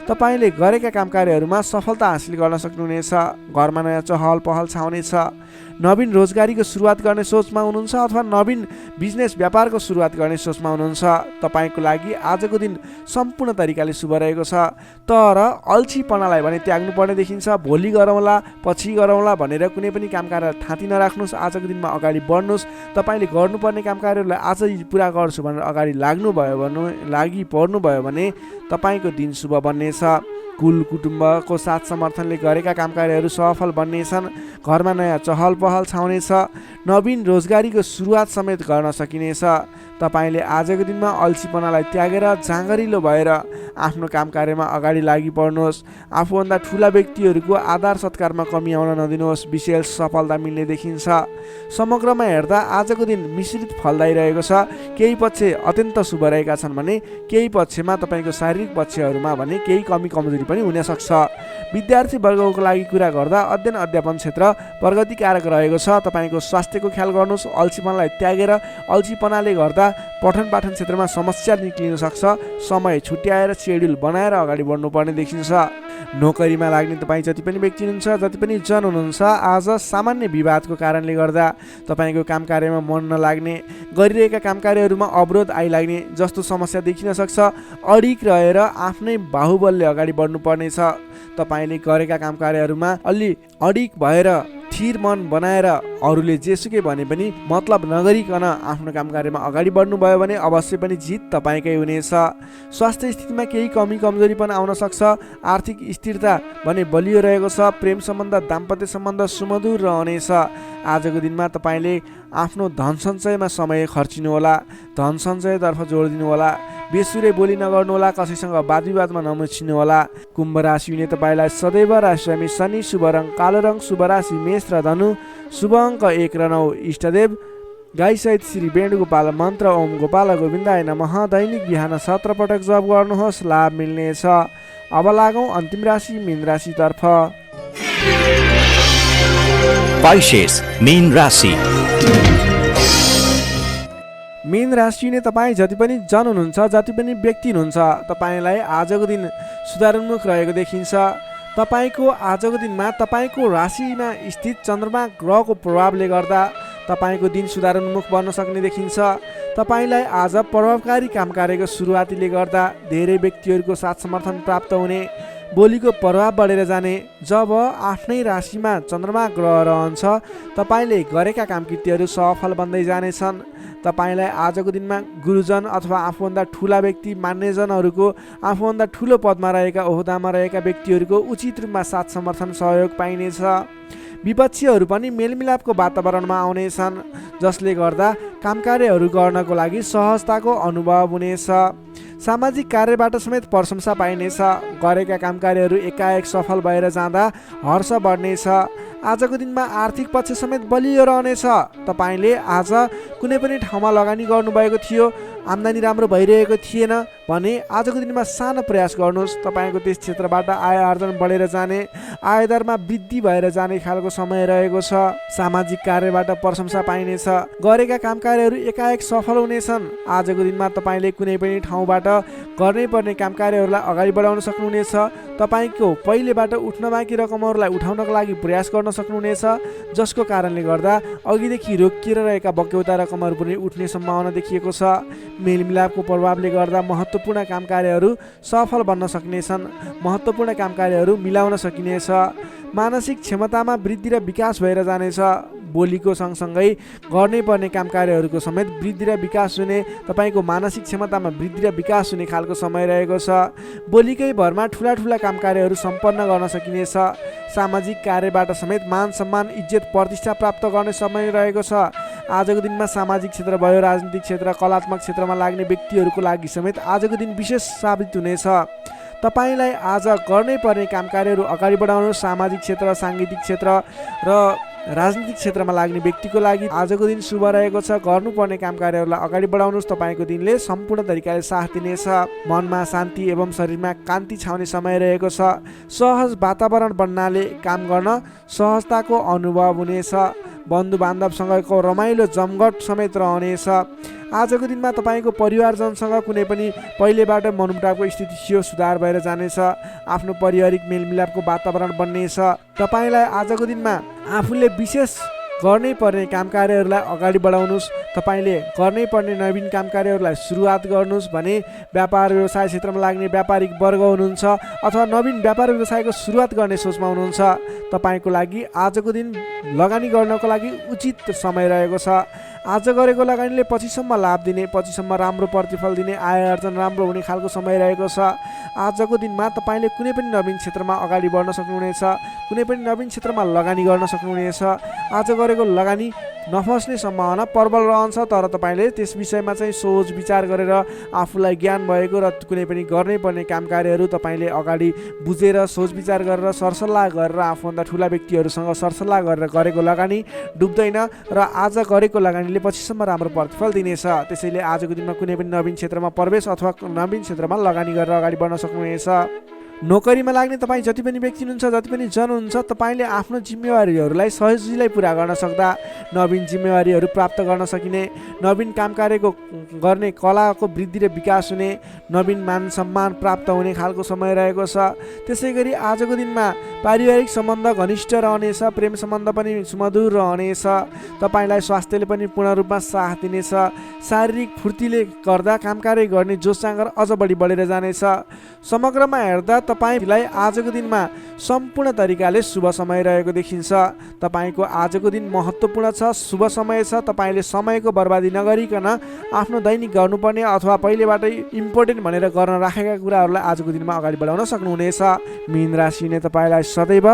तपाईँले गरेका काम कार्यहरूमा सफलता हासिल गर्न सक्नुहुनेछ। घरमा नयाँ चहल पहल छाउनेछ। नवीन रोजगारीको सुरुवात गर्ने सोचमा हुनुहुन्छ अथवा नवीन बिजनेस व्यापारको सुरुवात गर्ने सोचमा हुनुहुन्छ। तपाईँको लागि आजको दिन सम्पूर्ण तरिकाले शुभ रहेको छ। तर अल्छीपनालाई भने त्याग्नुपर्ने देखिन्छ। भोलि गरौँला, पछि गरौँला भनेर कुनै पनि काम कार्य थाँती नराख्नुहोस्। आजको दिनमा अगाडि बढ्नुहोस्। तपाईँले गर्नुपर्ने काम कार्यहरूलाई आजै पुरा गर्छु भनेर अगाडि लागि पर्नुभयो भने तपाईँको दिन शुभ बन्नेछ। कुल कुटुम्बको साथ समर्थनले गरेका काम कार्यहरू सफल बन्नेछन्। घरमा नयाँ चहल पहल छाउनेछ। नवीन रोजगारीको सुरुवात समेत गर्न सकिनेछ। तपाईँले आजको दिनमा अल्छीपनालाई त्यागेर जाँगरिलो भएर आफ्नो काम कार्यमा अगाडि लागि पर्नुहोस्। आफूभन्दा ठुला व्यक्तिहरूको आदर सत्कारमा कमी आउन नदिनुहोस्। विशेष सफलता मिल्ने देखिन्छ। समग्रमा हेर्दा आजको दिन मिश्रित फलदायी रहेको छ। केही पक्ष अत्यन्त शुभ रहेका छन् भने केही पक्षमा तपाईँको शारीरिक पक्षहरूमा भने केही कमी कमजोरी पनि हुन सक्छ। विद्यार्थी वर्गको लागि कुरा गर्दा अध्ययन अध्यापन क्षेत्र प्रगतिकारक रहेको छ। तपाईँको स्वास्थ्यको ख्याल गर्नुहोस्। अल्छीपनालाई त्यागेर, अल्छीपनाले गर्दा पठन पाठन क्षेत्रमा समस्या निक्लिन सक्छ। समय छुट्याएर सेड्युल बनाएर अगाडि बढ्नुपर्ने देखिन्छ। नोकरीमा लाग्ने तपाईँ जति पनि व्यक्ति हुनुहुन्छ, जति पनि जन हुनुहुन्छ, आज सामान्य विवादको कारणले गर्दा तपाईँको काम कार्यमा मन नलाग्ने, गरिरहेका काम कार्यहरूमा अवरोध आइलाग्ने जस्तो समस्या देखिन सक्छ। अडिक रहेर आफ्नै बाहुबलले अगाडि बढ्नुपर्नेछ। तपाईँले गरेका काम कार्यहरूमा अलि अडिक भएर स्थिर मन बनाएर अरूले जेसुकै भने पनि मतलब नगरिकन आफ्नो काम कार्यमा अगाडि बढ्नुभयो भने अवश्य पनि जित तपाईँकै हुनेछ। स्वास्थ्य स्थितिमा केही कमी कमजोरी पनि आउन सक्छ। आर्थिक स्थिरता भने बलियो रहेको छ। प्रेम सम्बन्ध, दाम्पत्य सम्बन्ध सुमधुर रहनेछ। आजको दिनमा तपाईँले आफ्नो धन सञ्चयमा समय खर्चिनु होला। धन सञ्चयतर्फ जोड दिनु होला। बेसुरे बोली नगर्नुहोला, कसैसँग वादविवादमा नमुछिनुहोला। कुम्भ राशि हुने तपाईँलाई सदैव राशिस्वामी शनि, शुभ रङ कालो रङ, शुभ राशि मेष र धनु, शुभ अङ्क 1 र 9। इष्टदेव गाईसहित श्री वेणुगोपाल मन्त्र ओम गोपाल गोविन्दाय नमः दैनिक बिहान 17 पटक जप गर्नुहोस्, लाभ मिल्नेछ। अब लागौँ अन्तिम राशि मीन राशितर्फ। Pisces, मीन राशि। मीन राशि नै तपाईँ जति पनि जन हुनुहुन्छ, जति पनि व्यक्ति हुनुहुन्छ, तपाईँलाई आजको दिन सुधारोन्मुख रहेको देखिन्छ। तपाईँको आजको दिनमा तपाईँको राशिमा स्थित चन्द्रमा ग्रहको प्रभावले गर्दा तपाईँको दिन सुधारोन्मुख बन्न सक्ने देखिन्छ। तपाईँलाई आज प्रभावकारी काम कार्यको सुरुवातीले गर्दा धेरै व्यक्तिहरूको साथ समर्थन प्राप्त हुने, बोलीको प्रभाव बढेर जाने। जब आफ्नै राशिमा चन्द्रमा ग्रह रहन्छ, तपाईँले गरेका कामकृत्यहरू सफल बन्दै जानेछन्। तपाईँलाई आजको दिनमा गुरुजन अथवा आफूभन्दा ठुला व्यक्ति, मान्यजनहरूको, आफूभन्दा ठुलो पदमा रहेका, ओहदामा रहेका व्यक्तिहरूको उचित रूपमा साथ समर्थन सहयोग पाइनेछ। विपक्षीहरू पनि मेलमिलापको वातावरणमा आउनेछन्, जसले गर्दा काम कार्यहरू गर्नको लागि सहजताको अनुभव हुनेछ। सामाजिक कार्यबाट समेत प्रशंसा पाइनेछ। गरेका काम कार्यहरू एकाएक सफल भएर जाँदा हर्ष बढ्नेछ। आजको दिनमा आर्थिक पक्ष समेत बलियो रहनेछ। तपाईँले आज कुनै पनि ठाउँमा लगानी गर्नुभएको थियो, आम्दानी राम्रो भइरहेको थिएन भने आजको दिनमा सानो प्रयास गर्नुहोस्। तपाईँको त्यस क्षेत्रबाट आय आर्जन बढेर जाने, आयदरमा वृद्धि भएर जाने खालको समय रहेको छ। सामाजिक कार्यबाट प्रशंसा पाइनेछ। गरेका काम कार्यहरू एकाएक सफल हुनेछन्। आजको दिनमा तपाईँले कुनै पनि ठाउँबाट गर्नै पर्ने काम कार्यहरूलाई अगाडि बढाउन सक्नुहुनेछ। तपाईँको पहिलेबाट उठ्न बाँकी रकमहरूलाई उठाउनको लागि प्रयास गर्न सक्नुहुनेछ, जसको कारणले गर्दा अघिदेखि रोकिएर रहेका बक्यौता रकमहरू पनि उठ्ने सम्भावना देखिएको छ। मेलमिलापको प्रभावले गर्दा महत्त्वपूर्ण काम कार्यहरू सफल बन्न सक्नेछन्। महत्त्वपूर्ण काम कार्यहरू मिलाउन सकिनेछ। मानसिक क्षमतामा वृद्धि र विकास भएर जानेछ। बोलीको सँगसँगै गर्नै पर्ने काम कार्यहरूको समेत वृद्धि र विकास हुने, तपाईँको मानसिक क्षमतामा वृद्धि र विकास हुने खालको समय रहेको छ। बोलीकै भरमा ठुला ठुला काम कार्यहरू सम्पन्न गर्न सकिनेछ। सामाजिक कार्यबाट समेत मान सम्मान, इज्जत, प्रतिष्ठा प्राप्त गर्ने समय रहेको छ। आजको दिनमा सामाजिक क्षेत्र भयो, राजनीतिक क्षेत्र, कलात्मक क्षेत्रमा लाग्ने व्यक्तिहरूको लागि समेत आजको दिन विशेष साबित हुनेछ। तपाईँलाई आज गर्नै पर्ने काम कार्यहरू अगाडि बढाउनुहोस्। सामाजिक क्षेत्र, साङ्गीतिक क्षेत्र र राजनीतिक क्षेत्रमा लाग्ने व्यक्तिको लागि आजको दिन शुभ रहेको छ। गर्नुपर्ने काम कार्यहरूलाई अगाडि बढाउनुहोस्। तपाईँको दिनले सम्पूर्ण तरिकाले साथ दिनेछ। मनमा शान्ति एवं शरीरमा कान्ति छाउने समय रहेको छ। सहज वातावरण बन्नाले काम गर्न सहजताको अनुभव हुनेछ। बन्धु बान्धवसँगको रमाइलो जमघट समेत रहनेछ। आजको दिनमा तपाईँको परिवारजनसँग कुनै पनि पहिलेबाट मनमुटावको स्थिति थियो, सुधार भएर जानेछ। आफ्नो पारिवारिक मेलमिलापको वातावरण बन्नेछ। तपाईँलाई आजको दिनमा आफूले विशेष गर्नै पर्ने काम कार्यहरूलाई अगाडि बढाउनुहोस्। तपाईँले गर्नै पर्ने नवीन काम कार्यहरूलाई सुरुवात गर्नुहोस् भने व्यापार व्यवसाय क्षेत्रमा लाग्ने व्यापारिक वर्ग हुनुहुन्छ अथवा नवीन व्यापार व्यवसायको सुरुवात गर्ने सोचमा हुनुहुन्छ, तपाईँको लागि आजको दिन लगानी गर्नको लागि उचित समय रहेको छ। आज गरेको लगानीले पछिसम्म लाभ दिने, पछिसम्म राम्रो प्रतिफल दिने, आय आर्जन राम्रो हुने खालको समय रहेको छ। आजको दिनमा तपाईँले कुनै पनि नवीन क्षेत्रमा अगाडि बढ्न सक्नुहुनेछ। कुनै पनि नवीन क्षेत्रमा लगानी गर्न सक्नुहुनेछ। आज गरेको लगानी नफस्ने सम्भावना प्रबल रहन्छ, तर तपाईँले त्यस विषयमा चाहिँ सोच विचार गरेर आफूलाई ज्ञान भएको र कुनै पनि गर्नै पर्ने काम कार्यहरू तपाईँले अगाडि बुझेर सोच विचार गरेर सरसल्लाह गरेर आफूभन्दा ठुला व्यक्तिहरूसँग सरसल्लाह गरेर गरेको लगानी डुब्दैन र आज गरेको लगानीले पछिसम्म राम्रो प्रतिफल दिनेछ। त्यसैले आजको दिनमा कुनै पनि नवीन क्षेत्रमा प्रवेश अथवा नवीन क्षेत्रमा लगानी गरेर अगाडि बढ्न सक्नुहुनेछ। नोकरीमा लाग्ने तपाईँ जति पनि व्यक्ति हुनुहुन्छ, जति पनि जन हुनुहुन्छ, तपाईँले आफ्नो जिम्मेवारीहरूलाई सजिलै पुरा गर्न सक्दा नवीन जिम्मेवारीहरू प्राप्त गर्न सकिने, नवीन काम कार्यको गर्ने कलाको वृद्धि र विकास हुने, नवीन मान सम्मान प्राप्त हुने खालको समय रहेको छ। त्यसै गरी आजको दिनमा पारिवारिक सम्बन्ध घनिष्ठ रहनेछ। प्रेम सम्बन्ध पनि सुमधुर रहनेछ। तपाईँलाई स्वास्थ्यले पनि पूर्ण रूपमा साथ दिनेछ। शारीरिक फुर्तीले गर्दा काम कार्य गर्ने जोस जाँगर अझ बढी बढेर जानेछ। समग्रमा हेर्दा तपाईँलाई आजको दिनमा सम्पूर्ण तरिकाले शुभ समय रहेको देखिन्छ। तपाईँको आजको दिन महत्त्वपूर्ण छ, शुभ समय छ। तपाईँले समयको बर्बादी नगरिकन आफ्नो दैनिक गर्नुपर्ने अथवा पहिलेबाटै इम्पोर्टेन्ट भनेर गर्न राखेका कुराहरूलाई आजको दिनमा अगाडि बढाउन सक्नुहुनेछ। मीन राशि नै तपाईँलाई सदैव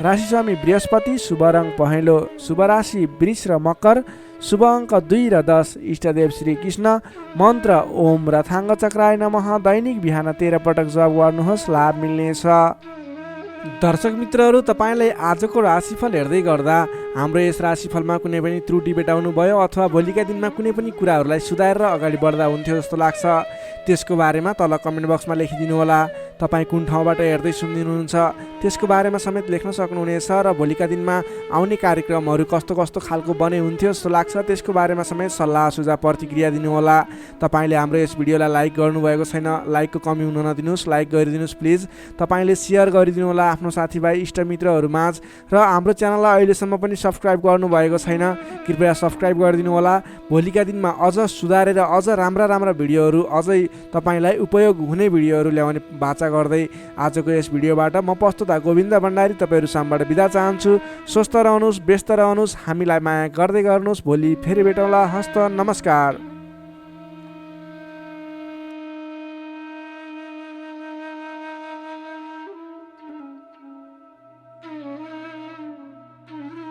राशिस्वामी बृहस्पति, शुभ रङ पहेँलो, शुभ राशि वृष र मकर, शुभ अङ्क 2 र 10, इष्टदेव श्री कृष्ण, मन्त्र ओम रथाङ्ग चक्राय नमः। दैनिक बिहान 13 पटक जप गर्नुहोस्, लाभ मिल्नेछ। दर्शक मित्रहरू, तपाईँलाई आजको राशिफल हेर्दै गर्दा हाम्रो यस राशिफलमा कुनै पनि त्रुटि भेटाउनु भयो अथवा भोलिका दिनमा कुनै पनि कुराहरूलाई सुधारेर अगाडि बढ्दा हुन्थ्यो जस्तो लाग्छ, त्यसको बारेमा तल कमेन्ट बक्समा लेखिदिनु होला। तपाईँ कुन ठाउँबाट हेर्दै सुनिदिनुहुन्छ त्यसको बारेमा समेत लेख्न सक्नुहुनेछ र भोलिका दिनमा आउने कार्यक्रमहरू कस्तो कस्तो खालको बने हुन्थ्यो जस्तो लाग्छ त्यसको बारेमा समेत सल्लाह सुझाव प्रतिक्रिया दिनुहोला। तपाईँले हाम्रो यस भिडियोलाई लाइक गर्नुभएको छैन, लाइकको कमी हुन नदिनुहोस्, लाइक गरिदिनुहोस् प्लिज। तपाईँले सेयर गरिदिनु होला आफ्नो साथीभाइ इष्टमित्रहरूमाझ र हाम्रो च्यानललाई अहिलेसम्म पनि सब्सक्राइब गर्नुभएको छैन, कृपया सब्सक्राइब गरिदिनु होला। भोलिका दिनमा अझ सुधारेर अझ राम्रा भिडियोहरू, अझै तपाईँलाई उपयोग हुने भिडियोहरू ल्याउने बाचा गर्दै आजको यस भिडियोबाट म प्रस्तुता गोविन्द भण्डारी तपाईँहरू सामबाट बिदा चाहन्छु। स्वस्थ रहनुहोस्, व्यस्त रहनुहोस्, हामीलाई माया गर्दै गर्नुहोस्। भोलि फेरि भेटौँला। हस्त नमस्कार।